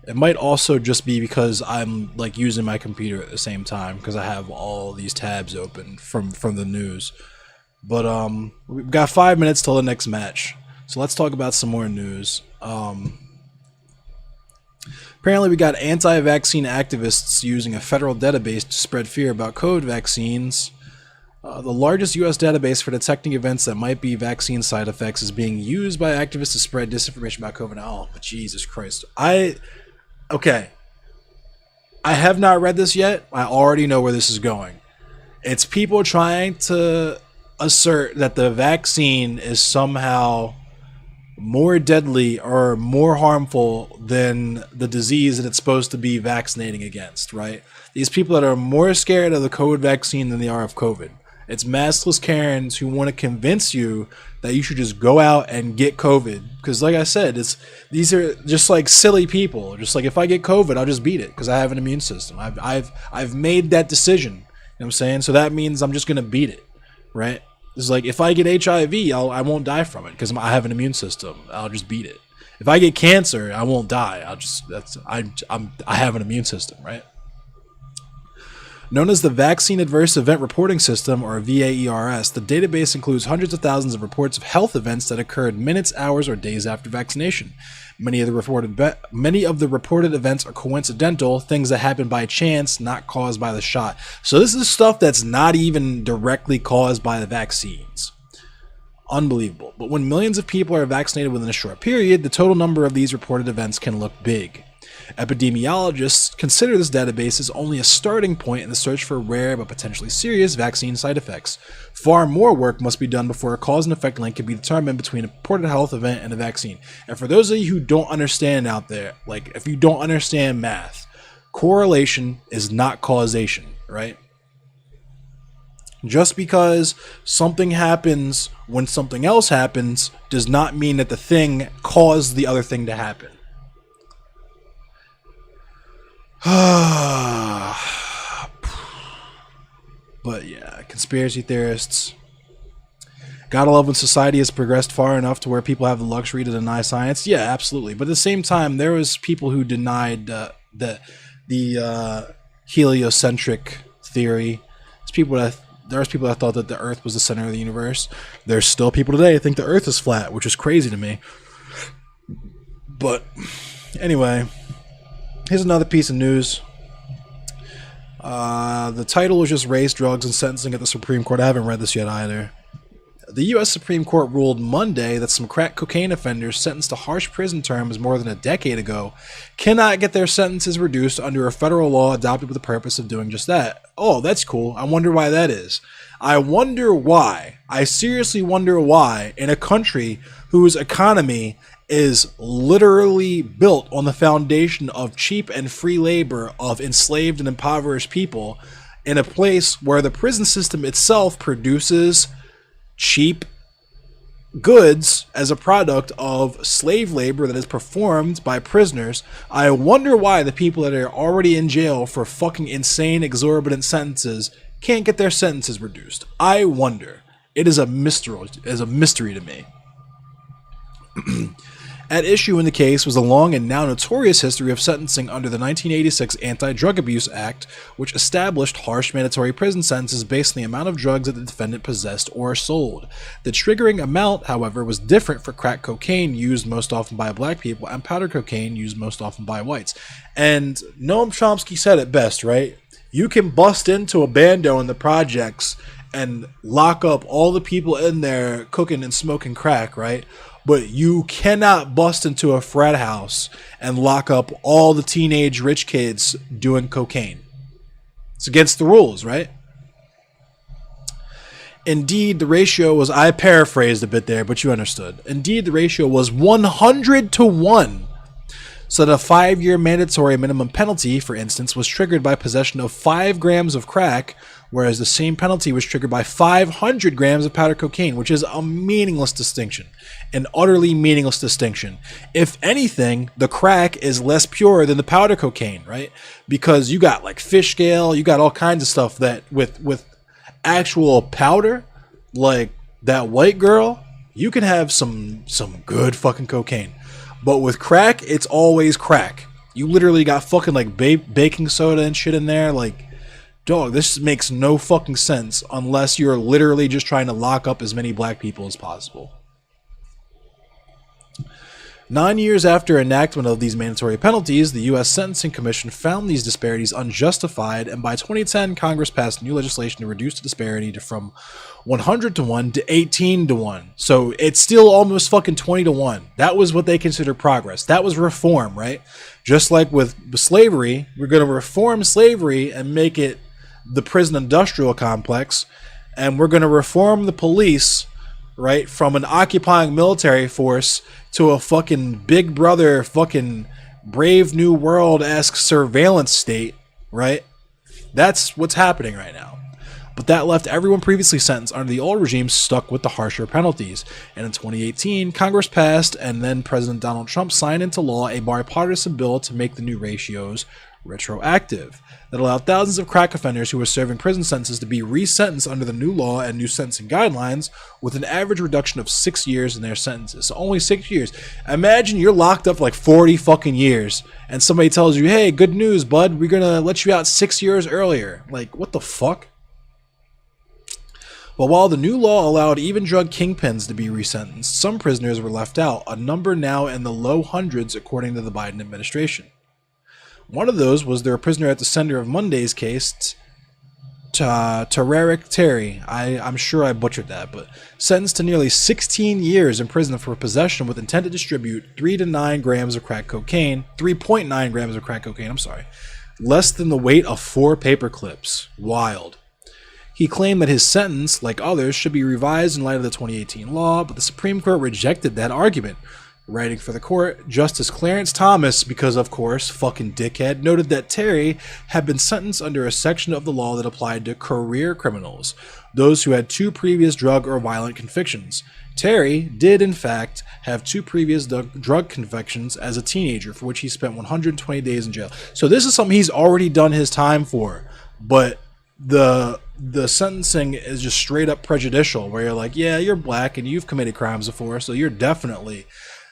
it might also just be because I'm like using my computer at the same time because I have all these tabs open from the news. But we've got 5 minutes till the next match, so let's talk about some more news. Apparently, we got anti-vaccine activists using a federal database to spread fear about COVID vaccines. The largest U.S. database for detecting events that might be vaccine side effects is being used by activists to spread disinformation about COVID. Oh, Jesus Christ. Okay. I have not read this yet. I already know where this is going. It's people trying to assert that the vaccine is somehow more deadly or more harmful than the disease that it's supposed to be vaccinating against, right? These people that are more scared of the COVID vaccine than they are of COVID. It's maskless Karens who want to convince you that you should just go out and get COVID. Because like I said, these are just like silly people. Just like if I get COVID, I'll just beat it because I have an immune system. I've made that decision. You know what I'm saying? So that means I'm just going to beat it, right? It's like if I get HIV, I won't die from it because I have an immune system. I'll just beat it. If I get cancer, I won't die. I have an immune system, right? Known as the Vaccine Adverse Event Reporting System, or VAERS, the database includes hundreds of thousands of reports of health events that occurred minutes, hours, or days after vaccination. Many of the reported events are coincidental, things that happen by chance, not caused by the shot. So this is stuff that's not even directly caused by the vaccines. Unbelievable. But when millions of people are vaccinated within a short period, the total number of these reported events can look big. Epidemiologists consider this database as only a starting point in the search for rare but potentially serious vaccine side effects. Far more work must be done before a cause and effect link can be determined between a reported health event and a vaccine. And for those of you who don't understand out there, like if you don't understand math, correlation is not causation, right? Just because something happens when something else happens does not mean that the thing caused the other thing to happen. But yeah, conspiracy theorists. Gotta love when society has progressed far enough to where people have the luxury to deny science. Yeah, absolutely. But at the same time, there was people who denied the heliocentric theory. There was people that thought that the Earth was the center of the universe. There's still people today that think the Earth is flat, which is crazy to me. But anyway. Here's another piece of news. The title was just Race, Drugs, and Sentencing at the Supreme Court. I haven't read this yet either. The U.S. Supreme Court ruled Monday that some crack cocaine offenders sentenced to harsh prison terms more than a decade ago cannot get their sentences reduced under a federal law adopted with the purpose of doing just that. Oh, that's cool. I wonder why that is. I wonder why. I seriously wonder why in a country whose economy is literally built on the foundation of cheap and free labor of enslaved and impoverished people, in a place where the prison system itself produces cheap goods as a product of slave labor that is performed by prisoners. I wonder why the people that are already in jail for fucking insane, exorbitant sentences can't get their sentences reduced. I wonder. It is a mystery to me. At issue in the case was a long and now notorious history of sentencing under the 1986 Anti-Drug Abuse Act, which established harsh mandatory prison sentences based on the amount of drugs that the defendant possessed or sold. The triggering amount, however, was different for crack cocaine, used most often by black people, and powder cocaine, used most often by whites. And Noam Chomsky said it best, right? You can bust into a bando in the projects and lock up all the people in there cooking and smoking crack, right? But you cannot bust into a frat house and lock up all the teenage rich kids doing cocaine. It's against the rules, right? Indeed, the ratio was, I paraphrased a bit there, but you understood. Indeed, the ratio was 100 to 1. So that a 5-year mandatory minimum penalty, for instance, was triggered by possession of 5 grams of crack, whereas the same penalty was triggered by 500 grams of powder cocaine, which is a meaningless distinction. An utterly meaningless distinction. If anything, the crack is less pure than the powder cocaine, right? Because you got like fish scale, you got all kinds of stuff that with actual powder, like that white girl, you can have some good fucking cocaine. But with crack, it's always crack. You literally got fucking like baking soda and shit in there. Like, dog, this makes no fucking sense unless you're literally just trying to lock up as many black people as possible. 9 years after enactment of these mandatory penalties, the U.S. Sentencing Commission found these disparities unjustified, and by 2010, Congress passed new legislation to reduce the disparity from 100 to 1 to 18 to 1. So it's still almost fucking 20 to 1. That was what they consider progress. That was reform, right? Just like with slavery, we're going to reform slavery and make it the prison industrial complex, and we're going to reform the police, right, from an occupying military force to a fucking Big Brother, fucking Brave New World-esque surveillance state, right? That's what's happening right now. But that left everyone previously sentenced under the old regime stuck with the harsher penalties. And in 2018, Congress passed, and then President Donald Trump signed into law a bipartisan bill to make the new ratios retroactive that allowed thousands of crack offenders who were serving prison sentences to be resentenced under the new law and new sentencing guidelines with an average reduction of 6 years in their sentences. So only 6 years. Imagine you're locked up for like 40 fucking years and somebody tells you, hey, good news, bud, we're gonna let you out 6 years earlier. Like, what the fuck? But while the new law allowed even drug kingpins to be resentenced, some prisoners were left out, a number now in the low hundreds according to the Biden administration. One of those was their prisoner at the center of Monday's case, Tarek Terry. I'm sure I butchered that, but sentenced to nearly 16 years in prison for possession with intent to distribute 3 to 9 grams of crack cocaine, 3.9 grams of crack cocaine, I'm sorry, less than the weight of 4 paper clips. Wild. He claimed that his sentence, like others, should be revised in light of the 2018 law, but the Supreme Court rejected that argument. Writing for the court, Justice Clarence Thomas, because of course, fucking dickhead, noted that Terry had been sentenced under a section of the law that applied to career criminals, those who had 2 previous drug or violent convictions. Terry did, in fact, have 2 previous drug convictions as a teenager, for which he spent 120 days in jail. So this is something he's already done his time for, but the sentencing is just straight up prejudicial, where you're like, yeah, you're black and you've committed crimes before, so you're definitely...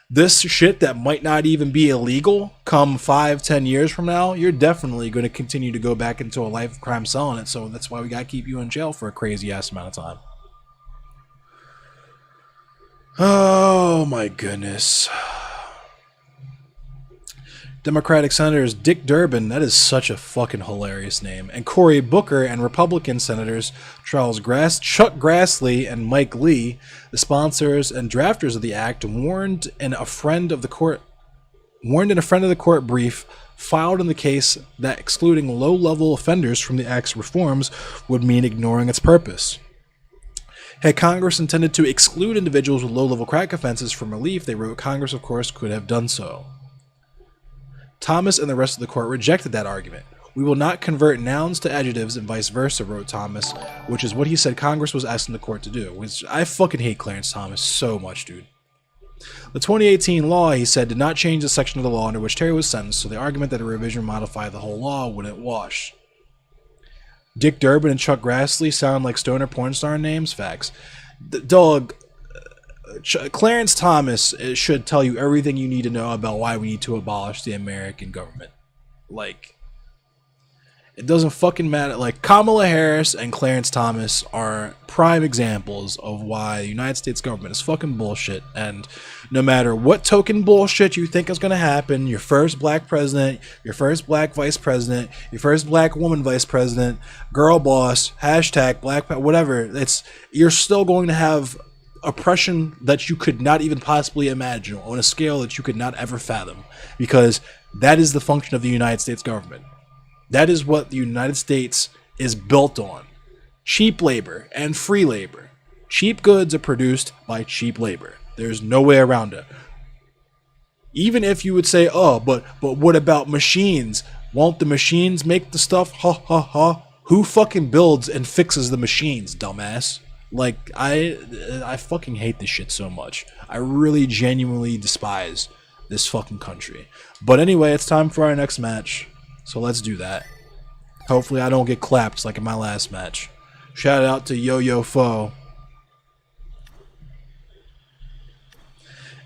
This shit that might not even be illegal come 5-10 years from now, you're definitely going to continue to go back into a life of crime selling it. So that's why we got to keep you in jail for a crazy ass amount of time. Oh my goodness. Democratic Senators Dick Durbin, that is such a fucking hilarious name, and Cory Booker, and Republican Senators Chuck Grassley, and Mike Lee, the sponsors and drafters of the act, warned in a friend of the court brief filed in the case that excluding low-level offenders from the act's reforms would mean ignoring its purpose. Had Congress intended to exclude individuals with low-level crack offenses from relief, they wrote, Congress, of course, could have done so. Thomas and the rest of the court rejected that argument. We will not convert nouns to adjectives and vice versa, wrote Thomas, which is what he said Congress was asking the court to do. Which I fucking hate Clarence Thomas so much, dude. The 2018 law, he said, did not change the section of the law under which Terry was sentenced, so the argument that a revision modified the whole law wouldn't wash. Dick Durbin and Chuck Grassley sound like stoner porn star names? Facts. Clarence Thomas should tell you everything you need to know about why we need to abolish the American government. Like, it doesn't fucking matter. Like, Kamala Harris and Clarence Thomas are prime examples of why the United States government is fucking bullshit. And no matter what token bullshit you think is going to happen, your first black president, your first black vice president, your first black woman vice president, girl boss, hashtag black, whatever, you're still going to have oppression that you could not even possibly imagine on a scale that you could not ever fathom, because that is the function of the United States government. That is what the United States is built on. Cheap labor and free labor. Cheap goods are produced by cheap labor. There's no way around it. Even if you would say, oh, but what about machines? Won't the machines make the stuff? Ha ha ha. Who fucking builds and fixes the machines, dumbass? Like, I fucking hate this shit so much. I really genuinely despise this fucking country. But anyway, it's time for our next match. So let's do that. Hopefully I don't get clapped like in my last match. Shout out to Yo-Yo Foe.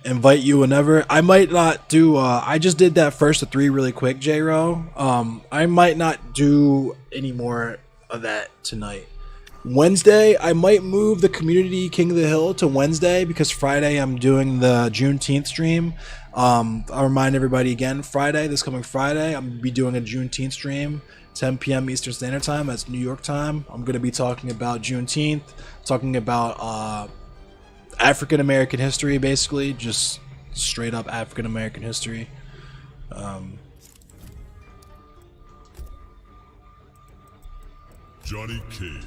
Invite you whenever. I might not do, I just did that first of 3 really quick, J-Ro. I might not do any more of that tonight. Wednesday, I might move the community King of the Hill to Wednesday because Friday I'm doing the Juneteenth stream. I'll remind everybody again, this coming Friday, I'm going to be doing a Juneteenth stream, 10 p.m. Eastern Standard Time. That's New York time. I'm going to be talking about Juneteenth, talking about African American history, basically, just straight up African American history. Johnny Cage.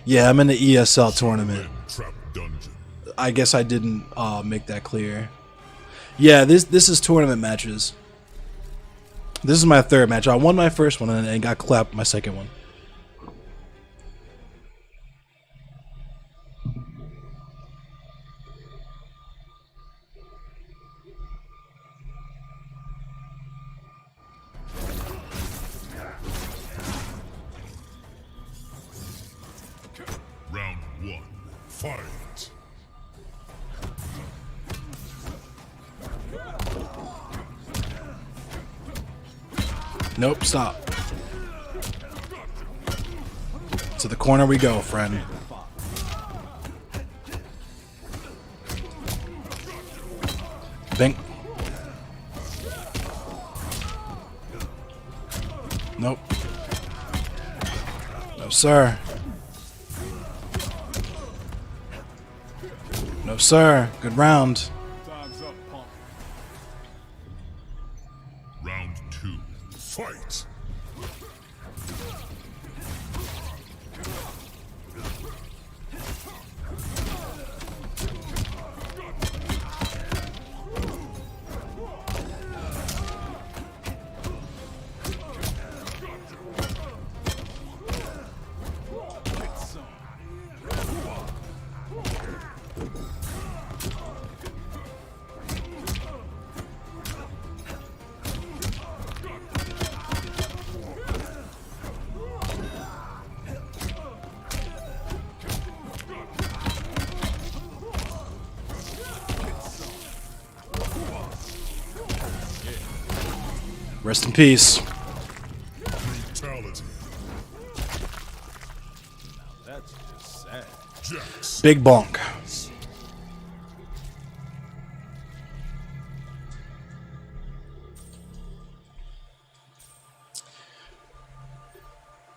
Yeah, I'm in the ESL tournament. Trap Dungeon. I guess I didn't make that clear. Yeah, this is tournament matches. This is my third match. I won my first one and got clapped my second one. Round 1. Fight. Nope, stop. To the corner we go, friend. Bink. Nope. No, sir. No, sir. Good round. Time's up, punk. Round 2. Fight. Rest in peace. Brutality. That's just sad. Jax. Big bonk.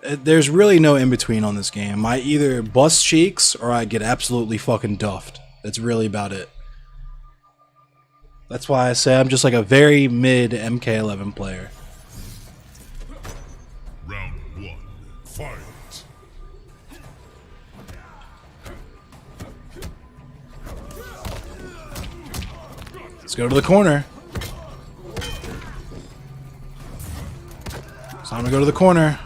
There's really no in between on this game. I either bust cheeks or I get absolutely fucking duffed. That's really about it. That's why I say I'm just like a very mid MK11 player. Round 1. Fight. Let's go to the corner. It's time to go to the corner.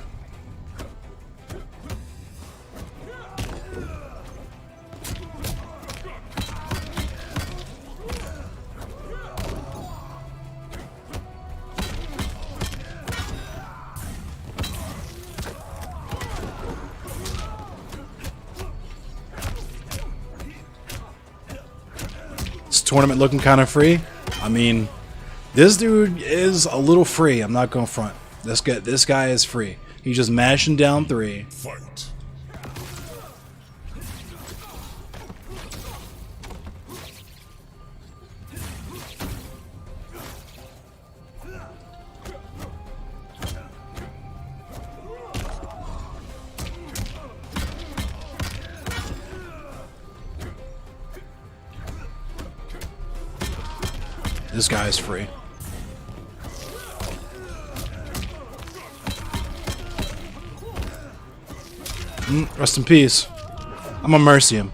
Tournament looking kind of free. I mean, this dude is a little free. I'm not going front. This guy is free. He's just mashing down 3. Fight. This guy is free. Rest in peace. I'm gonna mercy him.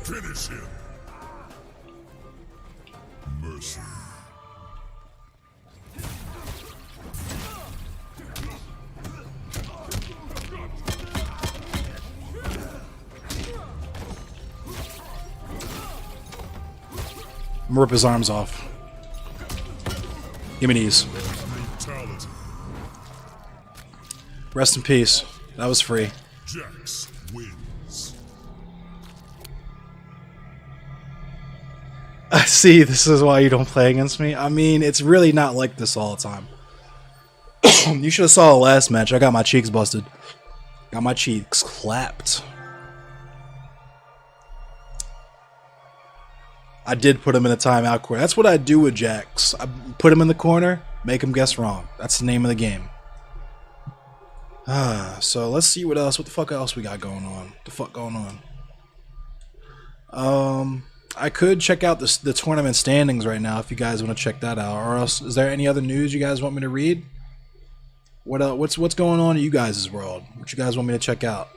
Finish him. Mercy. I'm gonna rip his arms off. Give me these. Brutality. Rest in peace. That was free. Jax wins. See, this is why you don't play against me. I mean, it's really not like this all the time. You should have saw the last match. I got my cheeks busted. Got my cheeks clapped. I did put him in a timeout corner. That's what I do with Jax. I put him in the corner, make him guess wrong. That's the name of the game. So let's see what else. What the fuck else we got going on? What the fuck going on? I could check out the tournament standings right now if you guys want to check that out. Or else, is there any other news you guys want me to read? What's going on in you guys' world? What you guys want me to check out?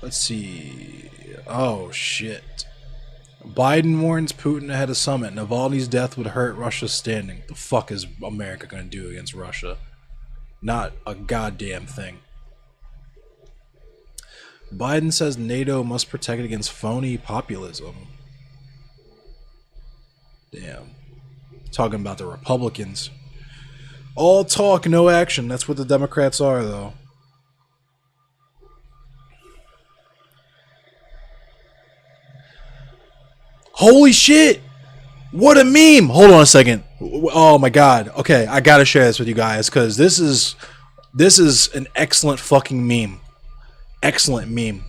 Let's see. Oh shit. Biden warns Putin ahead of summit. Navalny's death would hurt Russia's standing. The fuck is America gonna do against Russia? Not a goddamn thing. Biden says NATO must protect it against phony populism. Damn. Talking about the Republicans. All talk, no action. That's what the Democrats are, though. Holy shit! What a meme! Hold on a second. Oh my god. Okay, I gotta share this with you guys because this is an excellent fucking meme. Excellent meme.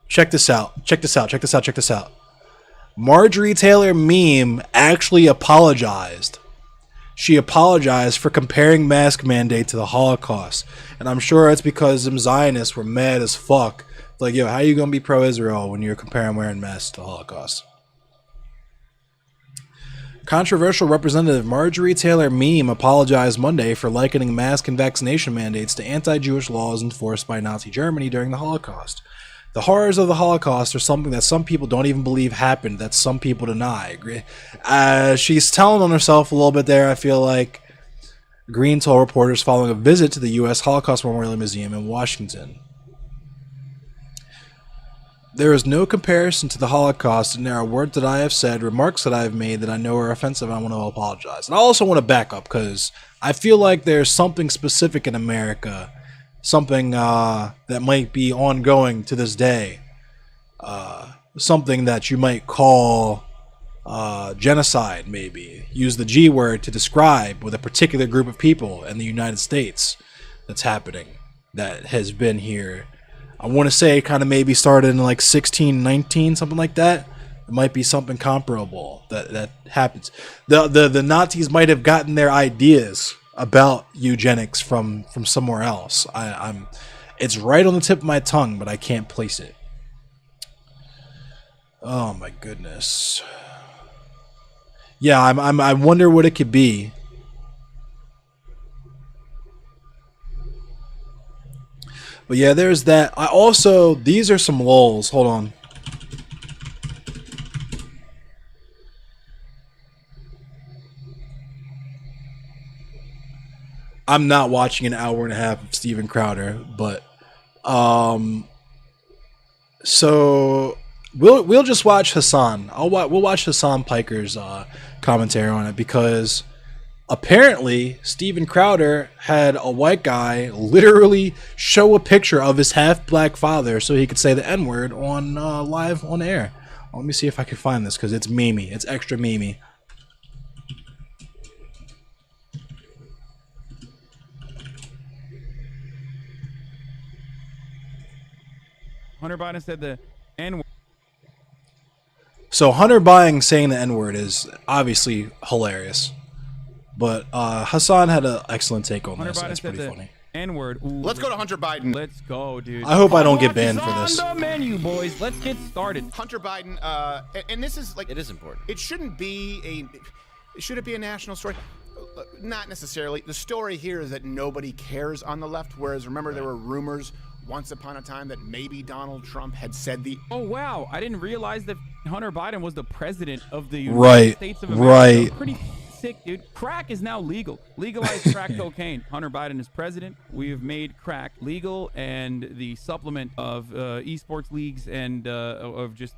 Check this out. Check this out. Check this out. Check this out. Marjorie Taylor meme actually apologized. She apologized for comparing mask mandate to the Holocaust. And I'm sure it's because them Zionists were mad as fuck. Like, yo, how you gonna be pro-Israel when you're comparing wearing masks to the Holocaust? Controversial Representative Marjorie Taylor meme apologized Monday for likening mask and vaccination mandates to anti-Jewish laws enforced by Nazi Germany during the Holocaust. The horrors of the Holocaust are something that some people don't even believe happened, that some people deny. She's telling on herself a little bit there, I feel like. Green told reporters following a visit to the U.S. Holocaust Memorial Museum in Washington. There is no comparison to the Holocaust, and there are words that I have said, remarks that I have made that I know are offensive, and I want to apologize. And I also want to back up, because I feel like there's something specific in America, something that might be ongoing to this day, something that you might call genocide, maybe. Use the G word to describe with a particular group of people in the United States that's happening, that has been here. I want to say it kind of maybe started in like 1619, something like that. It might be something comparable that happens. The Nazis might have gotten their ideas about eugenics from somewhere else. It's right on the tip of my tongue, but I can't place it. Oh my goodness. Yeah, I wonder what it could be. But yeah, there's that. I also, these are some lulls. Hold on. I'm not watching an hour and a half of Steven Crowder, but so we'll just watch Hassan. We'll watch Hassan Piker's commentary on it, because apparently Steven Crowder had a white guy literally show a picture of his half-black father so he could say the N-word on live on air. Let me see if I can find this, because it's memey. It's extra memey. Hunter Biden said the N-word. So Hunter Biden saying the N-word is obviously hilarious. But Hassan had an excellent take on Hunter this. Biden It's pretty funny. N-word. Let's go to Hunter Biden. Let's go, dude. I hope I don't get banned for this. On the menu, boys. Let's get started. Hunter Biden, and this is like, It is important. it shouldn't be should it be a national story? Not necessarily. The story here is that nobody cares on the left, whereas remember there were rumors once upon a time that maybe Donald Trump had said the... Oh, wow. I didn't realize that Hunter Biden was the president of the United Right, States of America. right. Pretty sick, dude. Crack is now legal. Legalized crack cocaine. Hunter Biden is president. We have made crack legal, and the supplement of esports leagues and of just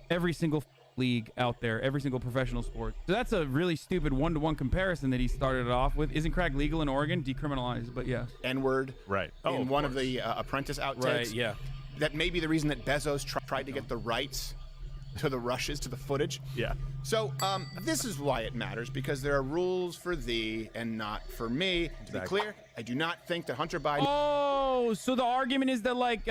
every single league out there, every single professional sport. So that's a really stupid one-to-one comparison that he started it off with. Isn't crack legal in Oregon? Decriminalized, but yes. N-word Right. in one of the Apprentice outtakes. Right, yeah. That may be the reason that Bezos tried to get the rights to the rushes, to the footage. Yeah. So this is why it matters, because there are rules for thee and not for me. To be clear, I do not think that Hunter Biden. Oh, so the argument is that like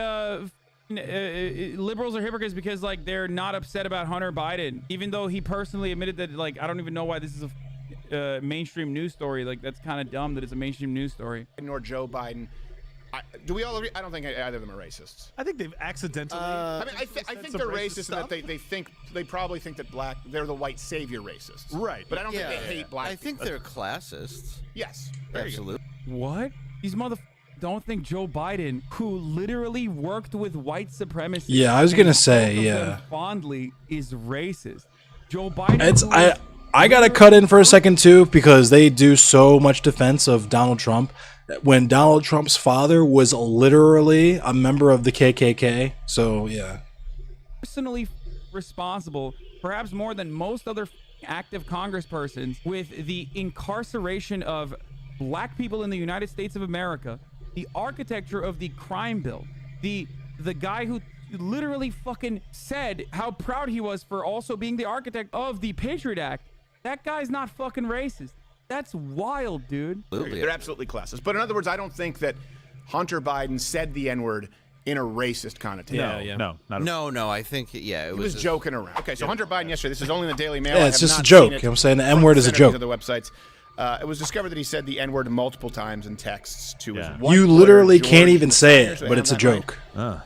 liberals are hypocrites because like they're not upset about Hunter Biden, even though he personally admitted that like I don't even know why this is a mainstream news story. Like that's kind of dumb that it's a mainstream news story. Nor Joe Biden. Do we all agree? I don't think either of them are racists. I think they've accidentally. I mean, I think they're racist in that they probably think that they're the white savior racists. Right. But I don't think they hate black. I think they're classists. Yes. There you go. Absolutely. What? These don't think Joe Biden, who literally worked with white supremacists. Yeah, I was gonna and say, spoke of yeah. them fondly, is racist. Joe Biden. It's who is I gotta cut in for a second too, because they do so much defense of Donald Trump. When Donald Trump's father was literally a member of the KKK. So yeah. personally responsible, perhaps more than most other active congresspersons, with the incarceration of black people in the United States of America, the architecture of the crime bill, the guy who literally fucking said how proud he was for also being the architect of the Patriot Act. That guy's not fucking racist. That's wild, dude. They're absolutely classist. But in other words, I don't think that Hunter Biden said the N-word in a racist connotation. No, not No, I think it He was joking around. Okay, so Hunter Biden yesterday, this is only in the Daily Mail. Yeah, I it's have just not a joke. seen it. You know what I'm saying? The N-word is a joke. Other websites. It was discovered that he said the N-word multiple times in texts to his wife. You literally can't even say it, but it's a joke.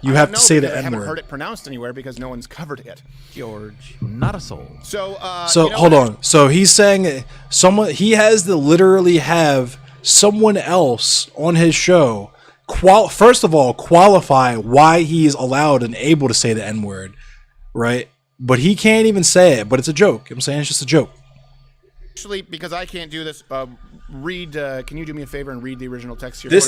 You have to say the I haven't N-word. heard it pronounced anywhere because no one's covered it. George. Not a soul. So, So you know hold what? on. So he's saying he has to literally have someone else on his show first of all qualify why he's allowed and able to say the N-word, right? But he can't even say it, but it's a joke. I'm saying it's just a joke. Actually, because I can't do this, can you do me a favor and read the original text here? That's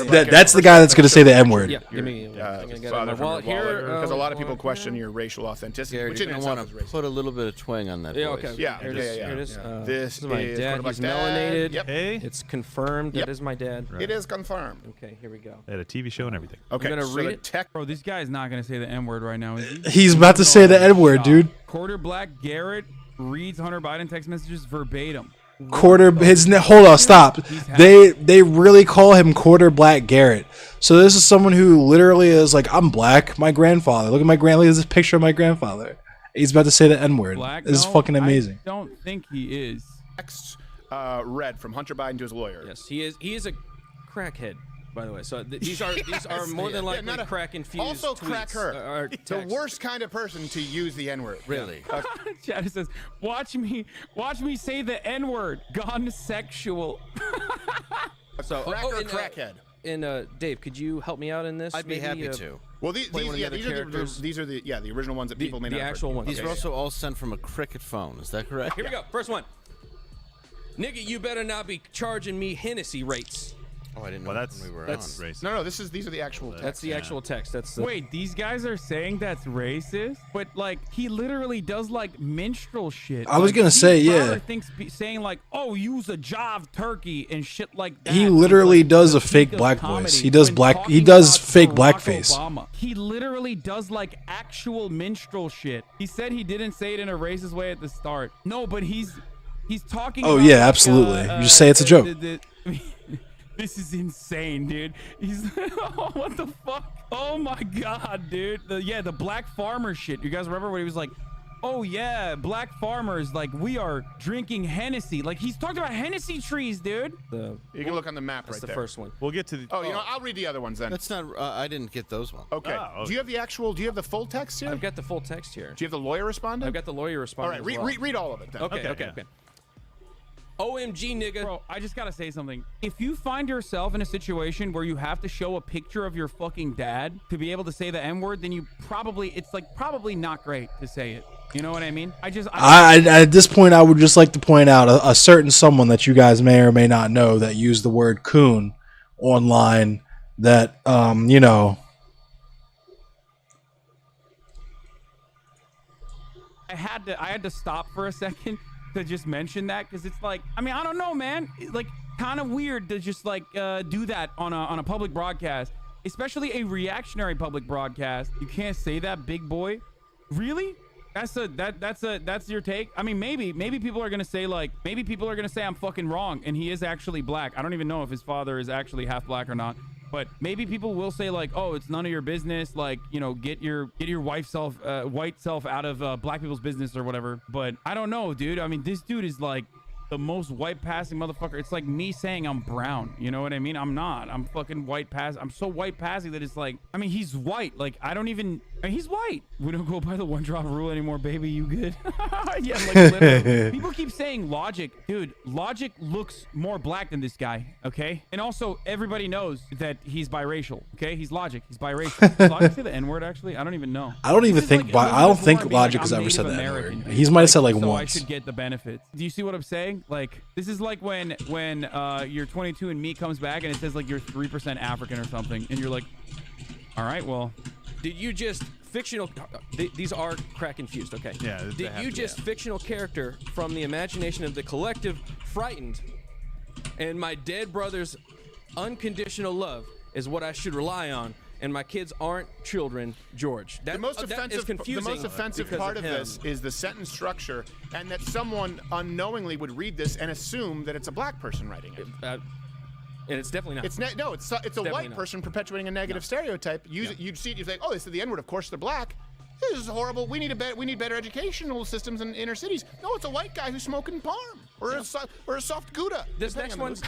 the guy that's going to say the N-word. Yeah, give me. I'm gonna get father my from wallet your wallet, here. because a lot of people question your racial authenticity, Gary, which you're in gonna itself want is to racist. put a little bit of twang on that Yeah, voice. okay. Yeah, Here it yeah, is. yeah. Here it is. This is my is dad. quarterback's He's dad. melanated. Yep. Hey, It's confirmed. Yep. That is my dad. It is confirmed. Okay, here we go. they had a TV show and everything. Okay, gonna so read the it? tech. Bro, this guy is not gonna say the N-word right now, is he? He's about to say the N-word, dude. Quarter Black Garrett reads Hunter Biden text messages verbatim. Hold on, stop. They really call him Quarter Black Garrett. So this is someone who literally is like, I'm black. My grandfather. Look at look at this picture of my grandfather. He's about to say the N-word. This is fucking amazing. I don't think he is. Text read from Hunter Biden to his lawyer. Yes, he is. He is a crackhead, by the way. So these are more than likely not a- crack infused. Also, crack tweets, her. or The texts. worst kind of person to use the N-word. Really? Chad says, "Watch me say the N-word. Gone sexual." So, Crack or and, crackhead? And Dave, could you help me out in this? I'd be Maybe, happy to. Well, these play one of the other characters. are the original ones that people may the not have actual heard. ones. These Okay, are also all sent from a cricket phone. Is that correct? Here we go. First one. Nigga, you better not be charging me Hennessy rates. Oh, I didn't know Well, that's when we were that's on. racist. No, these are the actual texts. That's the actual text. That's the. Wait, these guys are saying that's racist, but like he literally does like minstrel shit. I was Like, gonna Steve say, Bauer yeah. thinks saying like, "Oh, use a jive turkey" and shit like that. He is, literally like, does the a fake peak of black comedy voice. He does when black. He talking does about fake Barack blackface. Obama. He literally does like actual minstrel shit. He said he didn't say it in a racist way at the start. No, but he's talking. Oh, about, yeah, like, absolutely. You just say it's a joke. This is insane, dude. He's oh, what the fuck? Oh my god, dude. The black farmer shit. You guys remember when he was like, "Oh yeah, black farmers, like we are drinking Hennessy." Like he's talking about Hennessy trees, dude. You can look on the map That's right the there. first one. We'll get to the. Oh, you know, I'll read the other ones then. That's not. I didn't get those ones. Okay. Oh, okay. Do you have the actual? Do you have the full text here? I've got the full text here. Do you have the lawyer responding? I've got the lawyer All responding. right, as well. read all of it then. Okay. Okay, yeah. OMG, nigga. Bro, I just gotta say something. If you find yourself in a situation where you have to show a picture of your fucking dad to be able to say the N-word, then you it's probably not great to say it. You know what I mean? I at this point, I would just like to point out a certain someone that you guys may or may not know that used the word coon online. That you know. I had to stop for a second to just mention that because it's like, I mean, I don't know, man. It's like kind of weird to just like do that on a public broadcast, especially a reactionary public broadcast. You can't say that, big boy. Really? That's your take. I mean, maybe people are gonna say like, maybe people are gonna say I'm fucking wrong and he is actually black. I don't even know if his father is actually half black or not. But maybe people will say like, oh, it's none of your business. Like, you know, get your white self out of black people's business or whatever. But I don't know, dude. I mean, this dude is like the most white passing motherfucker. It's like me saying I'm brown. You know what I mean? I'm not. I'm fucking white pass. I'm so white passing that it's like, I mean, he's white. Like, I don't even, I mean, he's white. We don't go by the one drop rule anymore, baby. You good? Yeah, like literally. People keep saying Logic. Dude, Logic looks more black than this guy, okay? And also, everybody knows that he's biracial, okay? He's Logic. He's biracial. Does Logic say the N-word, actually? I don't even know. I don't even think, I don't think Logic has ever said the N-word. He might have said like so once. I should get the benefits. Do you see what I'm saying? Like, this is like when your 22 and me comes back and it says like you're 3% African or something, and you're like, all right, well, Did you just fictional? These are crack infused, okay? Yeah. Did you just fictional character from the imagination of the collective frightened, and my dead brother's unconditional love is what I should rely on, and my kids aren't children, George. That, The most that is confusing. offensive part of this is the sentence structure, and that someone unknowingly would read this and assume that it's a black person writing it. And it's definitely not. It's a white person perpetuating a negative stereotype. You'd see it, you think, oh, they said the N-word. Of course, they're black. This is horrible. We need better educational systems in inner cities. No, it's a white guy who's smoking parm or a soft Gouda. This next one's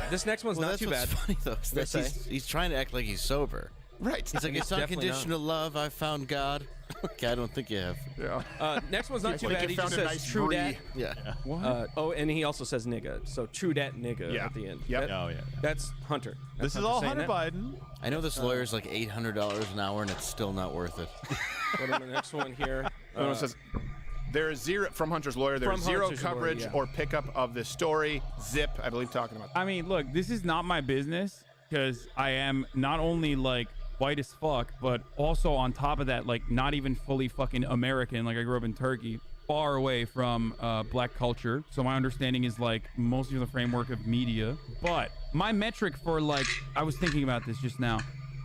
not too bad. That's funny though. He's trying to act like he's sober. Right. He's like, it's unconditional love. I found God. Okay, I don't think you have. Yeah. Next one's not too bad. He just says true dat. Yeah. Oh, and he also says nigga. So true dat nigga at the end. Yep. Oh yeah. That's Hunter. That's This is Hunter all saying Hunter that. Biden. I know this lawyer's like $800 an hour, and it's still not worth it. What about the next one here? It says, there is zero, from Hunter's lawyer, there is From zero Hunter's lawyer, coverage yeah. or pickup of this story. Zip, I believe, talking about that. I mean, look, this is not my business because I am not only like white as fuck, but also on top of that, like not even fully fucking American. Like I grew up in Turkey, far away from black culture. So my understanding is like mostly the framework of media. But my metric for like, I was thinking about this just now.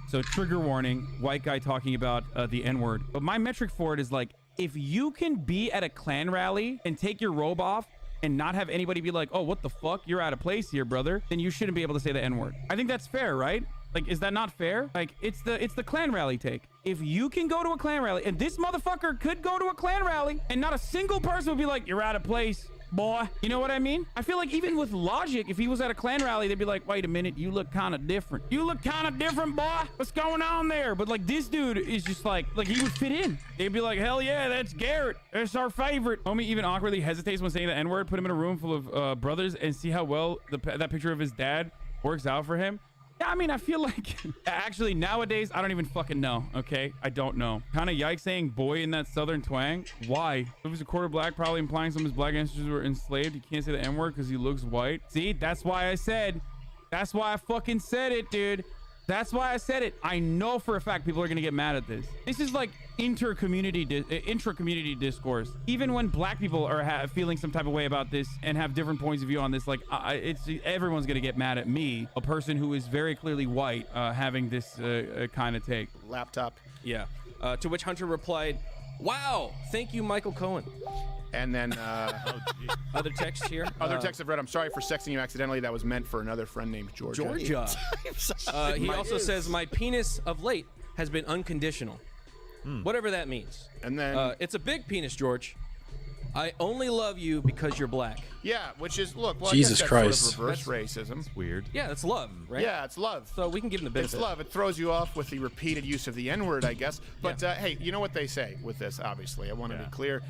So trigger warning, white guy talking about the N-word. But my metric for it is like, if you can be at a Klan rally and take your robe off and not have anybody be like, oh, what the fuck? You're out of place here, brother. Then you shouldn't be able to say the N-word. I think that's fair, right? Like, is that not fair? Like, it's the Klan rally take. If you can go to a Klan rally, and this motherfucker could go to a Klan rally, and not a single person would be like, you're out of place, boy. You know what I mean? I feel like even with Logic, if he was at a Klan rally, they'd be like, wait a minute, you look kind of different. You look kind of different, boy. What's going on there? But like, this dude is just like he would fit in. They'd be like, hell yeah, that's Garrett. That's our favorite. Homie even awkwardly hesitates when saying the N-word. Put him in a room full of brothers and see how well that picture of his dad works out for him. Yeah, I mean, I feel like actually nowadays, I don't even fucking know. Okay, I don't know. Kind of yikes saying boy in that southern twang. Why? If he was a quarter black, probably implying some of his black ancestors were enslaved. You can't say the N-word because he looks white. See, that's why I said. That's why I fucking said it, dude. That's why I said it. I know for a fact people are gonna get mad at this. This is like intra-community discourse. Even when black people are feeling some type of way about this and have different points of view on this, like everyone's gonna get mad at me, a person who is very clearly white, having this kind of take. Laptop. Yeah. To which Hunter replied, "Wow, thank you, Michael Cohen." And then Other text here. other texts I've read, I'm sorry for sexting you accidentally. That was meant for another friend named Georgia. Georgia. He also says, my penis of late has been unconditional. Whatever that means. And then It's a big penis, George. I only love you because you're black. yeah, which is look. Well, Jesus I guess Christ. that's sort of reverse racism. Weird. Yeah, that's love, right? Yeah, it's love. So we can give him the benefit. It's love. It throws you off with the repeated use of the N-word, I guess. But hey, you know what they say with this? Obviously, I want to be clear.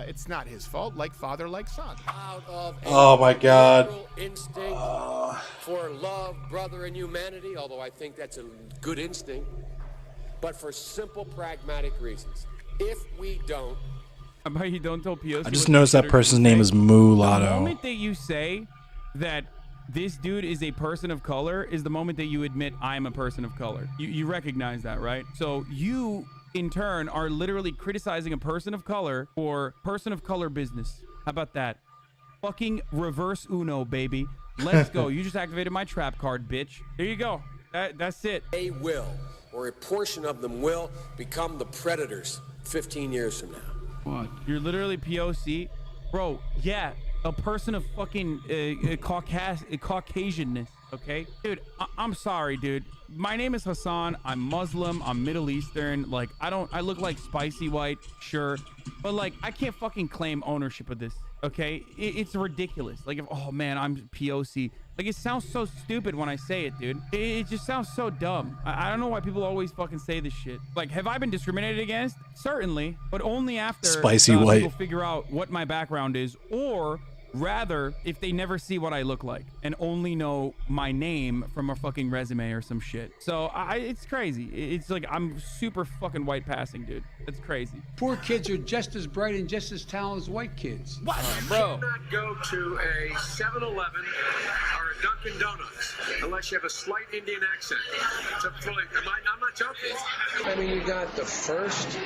It's not his fault. Like father, like son. Out of a Oh my God. natural instinct for love, brother, and humanity, although I think that's a good instinct, but for simple, pragmatic reasons. If we don't, How about you don't tell POC? I just noticed that person's name is The Mulatto. moment that you say that this dude is a person of color is the moment that you admit I'm a person of color. You recognize that, right? So you, in turn, are literally criticizing a person of color for person of color business. How about that? Fucking reverse Uno, baby. Let's go. You just activated my trap card, bitch. There you go. That's it. they will, or a portion of them will, become the predators 15 years from now. What? You're literally POC, bro. Yeah, a person of fucking Caucasianness. Okay, dude. I'm sorry, dude. My name is Hassan. I'm Muslim. I'm Middle Eastern. Like, I look like spicy white, sure, but like, I can't fucking claim ownership of this. Okay, it's ridiculous. Like, oh man, I'm POC. Like, it sounds so stupid when I say it, dude. It just sounds so dumb. I don't know why people always fucking say this shit. Like, have I been discriminated against? Certainly, but only after spicy white people figure out what my background is, or rather, if they never see what I look like and only know my name from a fucking resume or some shit. So it's crazy. It's like I'm super fucking white passing, dude. It's crazy. Poor kids are just as bright and just as talented as white kids. What, bro? Do not go to a 7-Eleven or a Dunkin' Donuts unless you have a slight Indian accent. I'm not joking. I mean, you got the first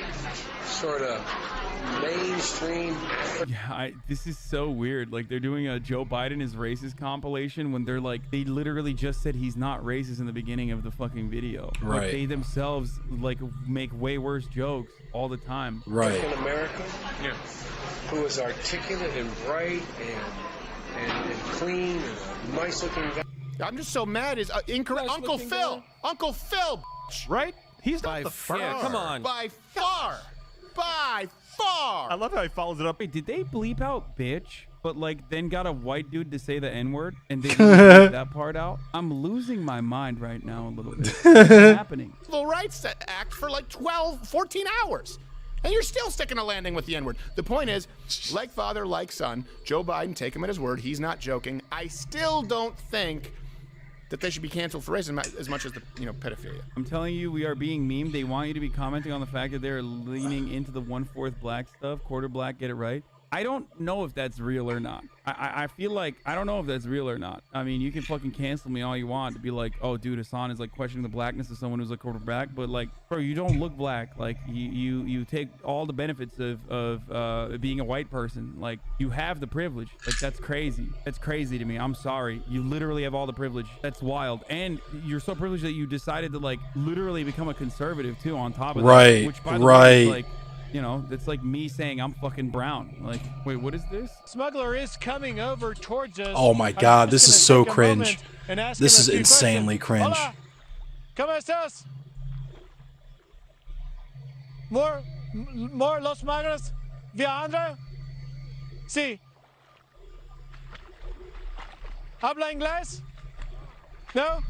sort of mainstream. Yeah, this is so weird. Like, they're doing a Joe Biden is racist compilation when they're like, they literally just said he's not racist in the beginning of the fucking video. Right. Like, they themselves like make way worse jokes all the time. Right. In America, Yeah. who is articulate and bright and clean and a nice looking guy. I'm just so mad. Is incorrect. Nice Uncle looking Phil. guy. Uncle Phil. Right? He's By not the far. first. Yeah, come on. By far. By far. I love how he follows it up. Wait, did they bleep out bitch, but like then got a white dude to say the N-word and they didn't bleep that part out? I'm losing my mind right now a little bit. What's happening? Civil Rights Act for like 14 hours. And you're still sticking a landing with the N-word. The point is, like father, like son, Joe Biden, take him at his word. He's not joking. I still don't think that they should be canceled for racism as much as the, pedophilia. I'm telling you, we are being memed. They want you to be commenting on the fact that they're leaning into the 1/4 black stuff, quarter black, get it right. I don't know if that's real or not. I feel like I don't know if that's real or not. I mean, you can fucking cancel me all you want to be like, oh, dude, Hassan is like questioning the blackness of someone who's like quarter black, but like, bro, you don't look black. Like, you take all the benefits of being a white person. Like, you have the privilege. Like, that's crazy. That's crazy to me. I'm sorry. You literally have all the privilege. That's wild. And you're so privileged that you decided to like literally become a conservative too. On top of Right, that, which by the right. way is like, it's like me saying I'm fucking brown. Like, wait, what is this? Smuggler is coming over towards us. Oh my God, this is so cringe. This is insanely cringe. Hola, ¿cómo estás? More los smugglers. Viandra? Sí. ¿Habla inglés? No?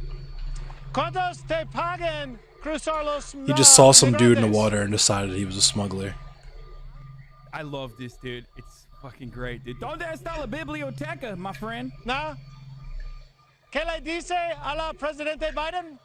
¿Cuántos te pagan? He just saw some dude in the water and decided he was a smuggler. I love this, dude. It's fucking great, dude. ¿Dónde está la biblioteca, my friend? ¿No? ¿Qué le dice a la Presidente Biden?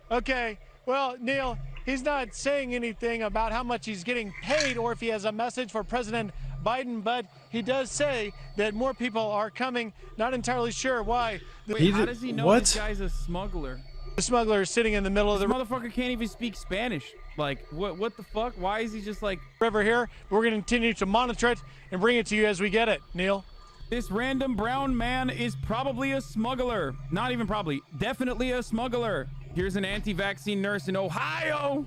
Okay, well, Neil, he's not saying anything about how much he's getting paid or if he has a message for President Biden, but he does say that more people are coming. Not entirely sure why. Wait, how does he know this guy's a smuggler? The smuggler is sitting in the middle of the motherfucker can't even speak Spanish. Like, what the fuck? Why is he just like river here? We're going to continue to monitor it and bring it to you as we get it, Neil. This random brown man is probably a smuggler. Not even probably. Definitely a smuggler. Here's an anti-vaccine nurse in Ohio.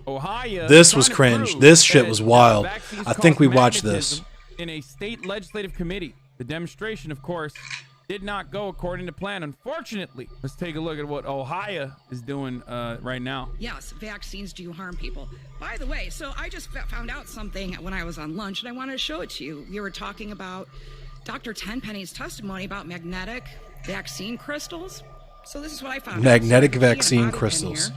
This was cringe. This shit was wild. I think we watched this. In a state legislative committee. The demonstration, of course, did not go according to plan, unfortunately. Let's take a look at what Ohio is doing right now. Yes, vaccines do harm people. By the way, so I just found out something when I was on lunch, and I wanted to show it to you. We were talking about Dr. Tenpenny's testimony about magnetic vaccine crystals. So this is what I found. Magnetic vaccine crystals.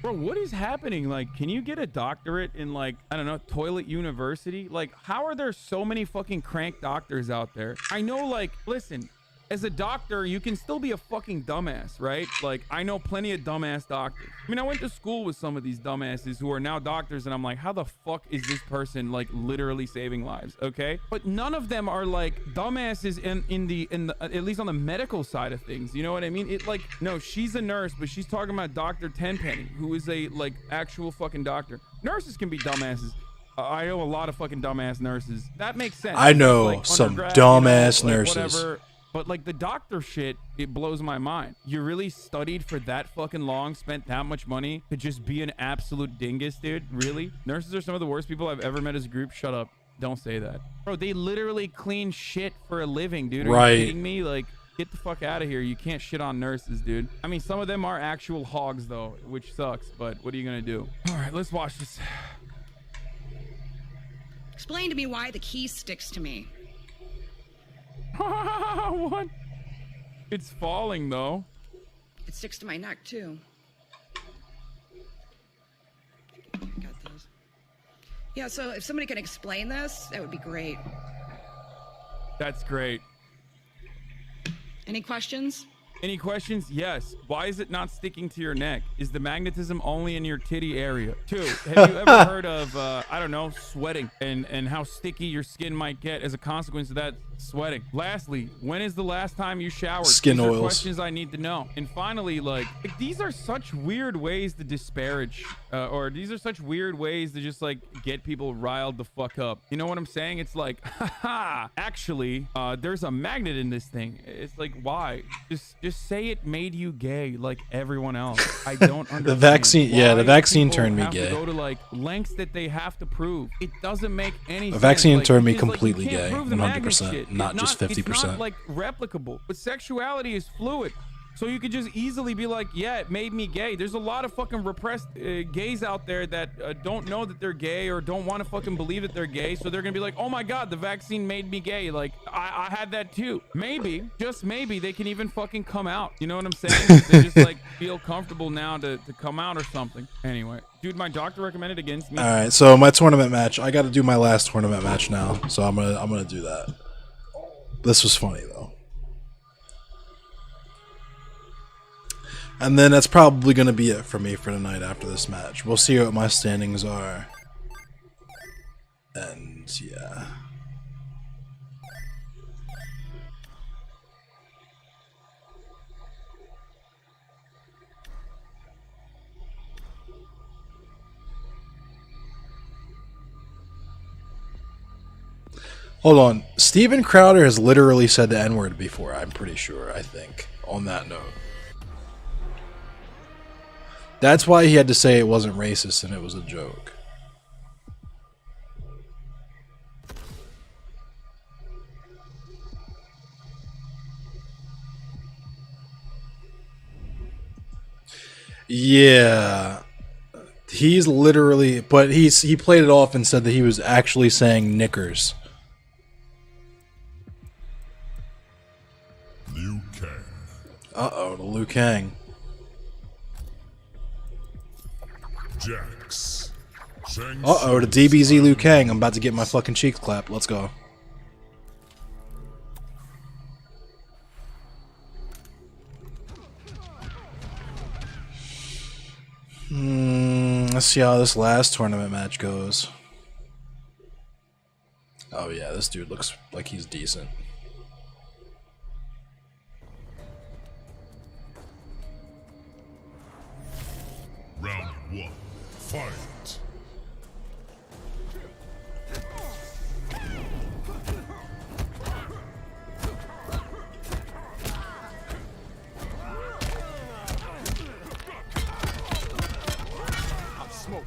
Bro, what is happening? Like, can you get a doctorate in, like, I don't know, toilet university? Like, how are there so many fucking crank doctors out there? I know, like, listen, as a doctor, you can still be a fucking dumbass, right? Like, I know plenty of dumbass doctors. I mean, I went to school with some of these dumbasses who are now doctors, and I'm like, how the fuck is this person, like, literally saving lives, okay? But none of them are, like, dumbasses in the at least on the medical side of things, you know what I mean? It, like, no, she's a nurse, but she's talking about Dr. Tenpenny, who is a, like, actual fucking doctor. Nurses can be dumbasses. I know a lot of fucking dumbass nurses. That makes sense. I know like, some undergrad, dumbass like, nurses. Whatever. But like the doctor shit, it blows my mind. You really studied for that fucking long, spent that much money to just be an absolute dingus, dude? Really? Nurses are some of the worst people I've ever met as a group. Shut up. Don't say that. Bro, they literally clean shit for a living, dude. Are Right. you kidding me? Like, get the fuck out of here. You can't shit on nurses, dude. I mean, some of them are actual hogs, though, which sucks. But what are you gonna do? All right, let's watch this. Explain to me why the key sticks to me. What? It's falling, though. It sticks to my neck, too. I got those. Yeah, so if somebody can explain this, that would be great. That's great. Any questions? Any questions? Yes. Why is it not sticking to your neck? Is the magnetism only in your titty area? 2, have you ever heard of, I don't know, sweating and how sticky your skin might get as a consequence of that sweating? Lastly, when is the last time you showered? Skin These are oils. questions I need to know. And finally, like these are such weird ways to disparage, or these are such weird ways to just like get people riled the fuck up. You know what I'm saying? It's like, haha, actually, there's a magnet in this thing. It's like, why? Just say it made you gay like everyone else. I don't understand. The vaccine, yeah, the Why vaccine people turned me have to gay. go to like lengths that they have to prove. It doesn't make any sense. The vaccine Like, turned me because, like, you completely can't gay, prove the magnet 100%, shit. not It's just It's 50%. not like replicable, but sexuality is fluid. So you could just easily be like, yeah, it made me gay. There's a lot of fucking repressed gays out there that don't know that they're gay or don't want to fucking believe that they're gay. So they're going to be like, oh my God, the vaccine made me gay. Like, I had that too. Maybe, just maybe, they can even fucking come out. You know what I'm saying? They just like feel comfortable now to come out or something. Anyway, dude, my doctor recommended against me. All right, so my tournament match. I got to do my last tournament match now, so I'm gonna do that. This was funny though. And then that's probably going to be it for me for tonight after this match. We'll see what my standings are. And yeah. Hold on. Steven Crowder has literally said the N-word before, I'm pretty sure, I think, on that note. That's why he had to say it wasn't racist and it was a joke. Yeah. He's literally, but he played it off and said that he was actually saying knickers. Liu Kang. Uh-oh, the Liu Kang. Jax. Shang Uh-oh, the DBZ Liu Kang. I'm about to get my fucking cheeks clapped. Let's go. Let's see how this last tournament match goes. Oh yeah, this dude looks like he's decent. Round 1. Fight. I'm smoking.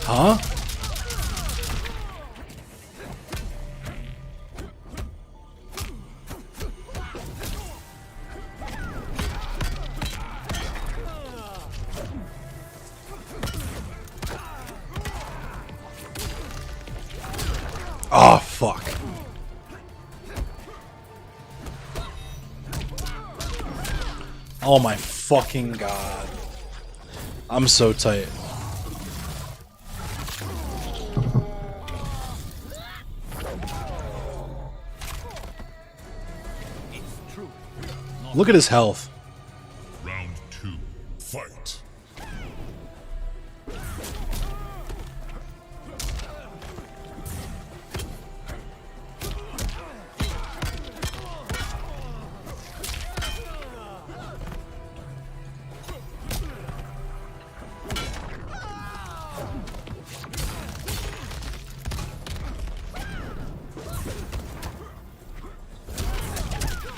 Huh? Oh, fuck. Oh my fucking god. I'm so tight. Look at his health. Round 2. Fight.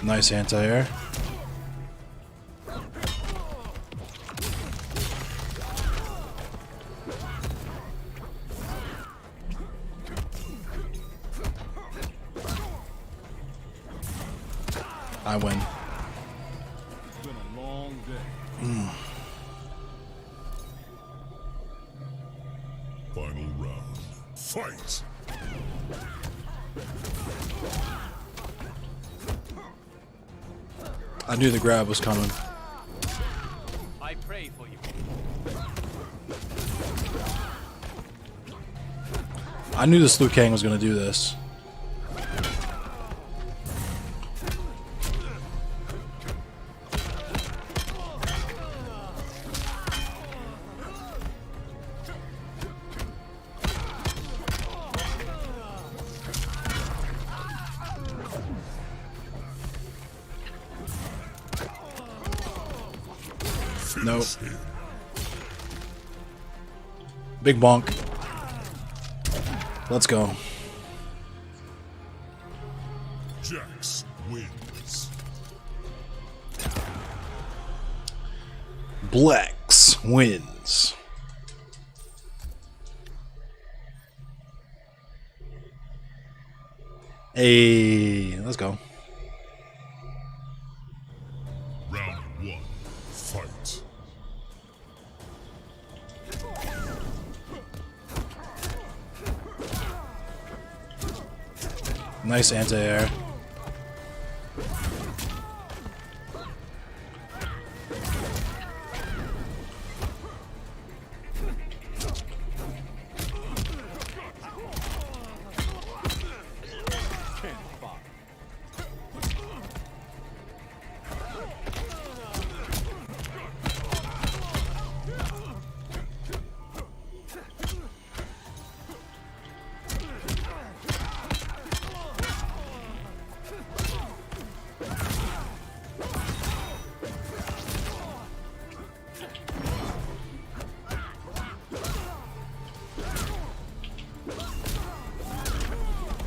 Nice anti-air. I win. It's been a long day. Final round. Fight! I knew the grab was coming. I pray for you. I knew this Liu Kang was going to do this. Nope. Big bonk. Let's go. Jax wins. Blex wins. Hey, let's go. Round 1. Fight. Nice anti-air.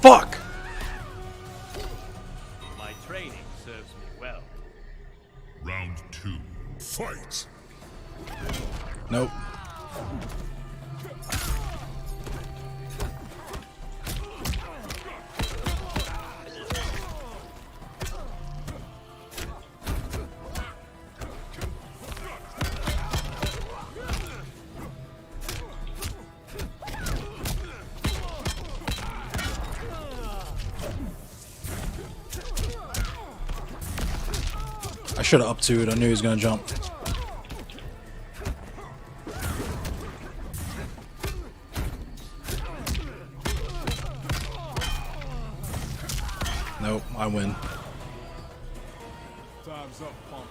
Fuck! My training serves me well. Round 2. Fight! Nope. I should have up to it. I knew he was gonna jump. Nope, I win. Time's up, punk.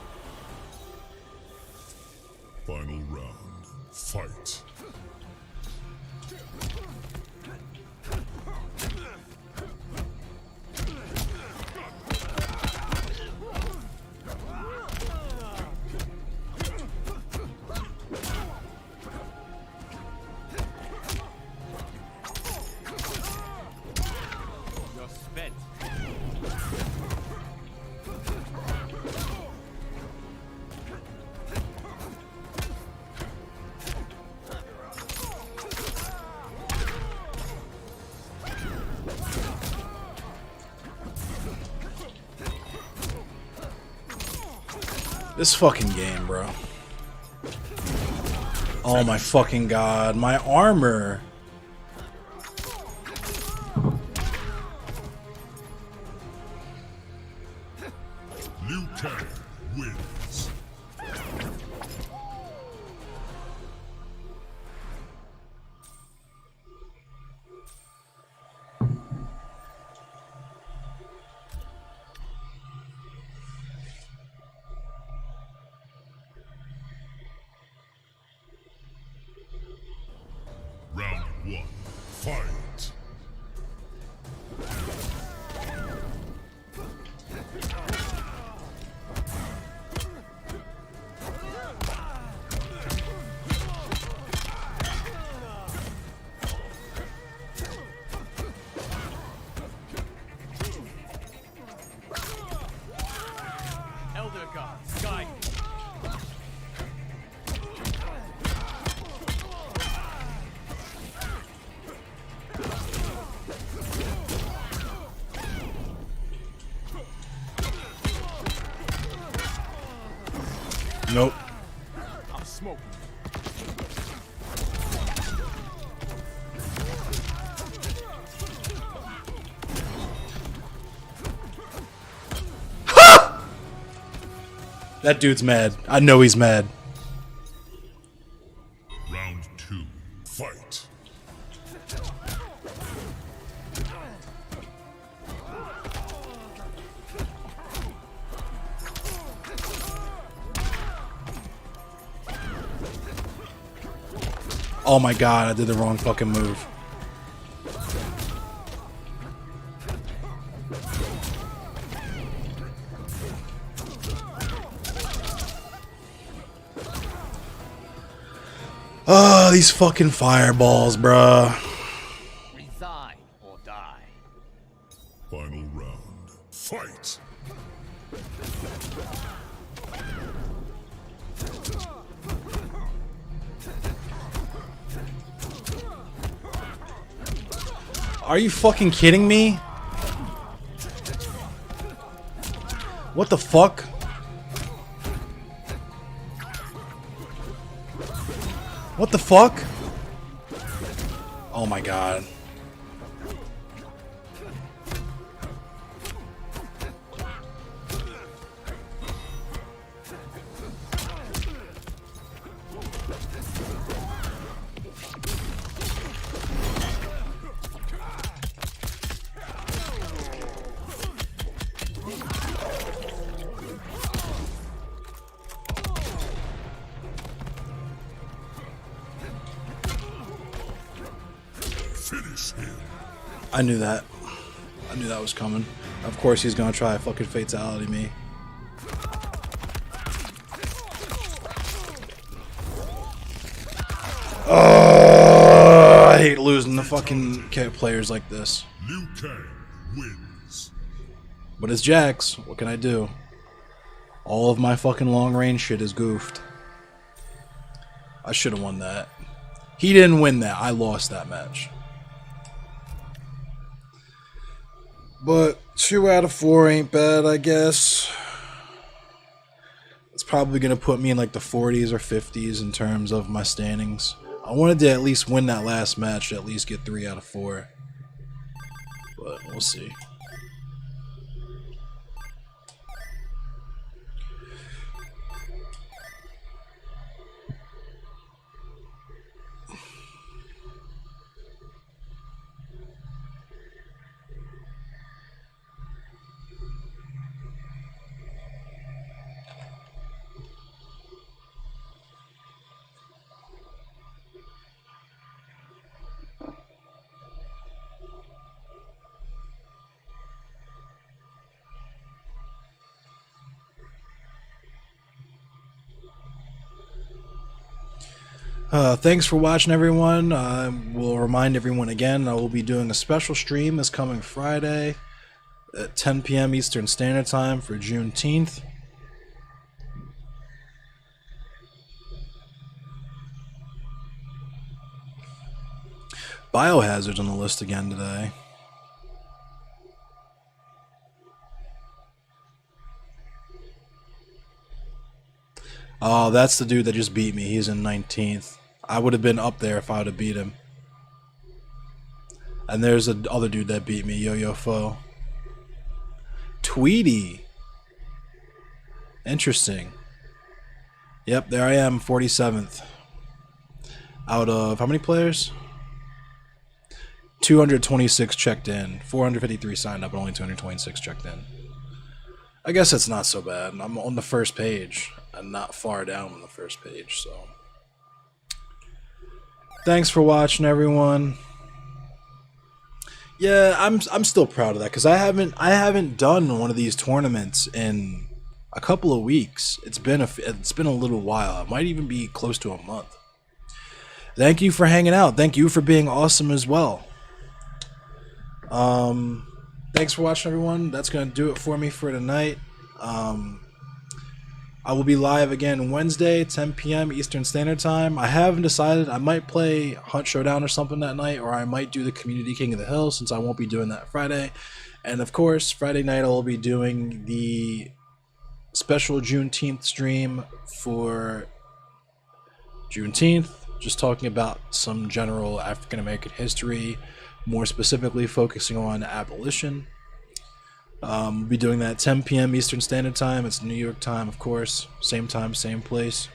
Final round. Fight. You're spent. This fucking game, bro. Oh my fucking god, my armor. Liu Kang wins. Round 1. Fight. Nope. I'm smoking. That dude's mad. I know he's mad. Round 2. Fight. Oh my god, I did the wrong fucking move. Oh, these fucking fireballs, bruh. Resign or die. Final round. Fight. Are you fucking kidding me? What the fuck? What the fuck? Oh my god. Finish him. I knew that. I knew that was coming. Of course he's gonna try a fucking fatality me. I hate losing to fucking players like this. Liu Kang wins. But it's Jax. What can I do? All of my fucking long range shit is goofed. I should have won that. He didn't win that. I lost that match. But 2 out of 4 ain't bad, I guess. It's probably going to put me in like the 40s or 50s in terms of my standings. I wanted to at least win that last match to at least get 3 out of 4. But we'll see. Thanks for watching, everyone. I will remind everyone again, I will be doing a special stream this coming Friday at 10 p.m. Eastern Standard Time for Juneteenth. Biohazard's on the list again today. Oh, that's the dude that just beat me. He's in 19th. I would have been up there if I would have beat him. And there's the other dude that beat me, Yo-Yo Fo. Tweety. Interesting. Yep, there I am, 47th. Out of how many players? 226 checked in. 453 signed up, and only 226 checked in. I guess it's not so bad. I'm on the first page. I'm not far down on the first page, so. Thanks for watching, everyone. Yeah, I'm still proud of that because I haven't done one of these tournaments in a couple of weeks. It's been a little while. It might even be close to a month. Thank you for hanging out. Thank you for being awesome as well. Thanks for watching, everyone. That's gonna do it for me for tonight. I will be live again Wednesday, 10 p.m. Eastern Standard Time. I haven't decided. I might play Hunt Showdown or something that night, or I might do the Community King of the Hill since I won't be doing that Friday. And of course, Friday night I will be doing the special Juneteenth stream for Juneteenth, just talking about some general African American history, more specifically focusing on abolition. We'll be doing that at 10 p.m. Eastern Standard Time. It's New York time, of course. Same time, same place.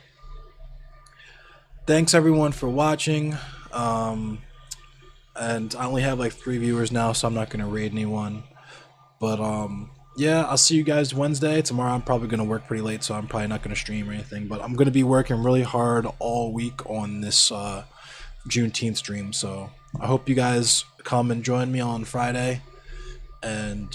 Thanks everyone for watching. And I only have like 3 viewers now, so I'm not going to raid anyone. But yeah, I'll see you guys Wednesday. Tomorrow I'm probably going to work pretty late, so I'm probably not going to stream or anything. But I'm going to be working really hard all week on this Juneteenth stream. So I hope you guys come and join me on Friday. And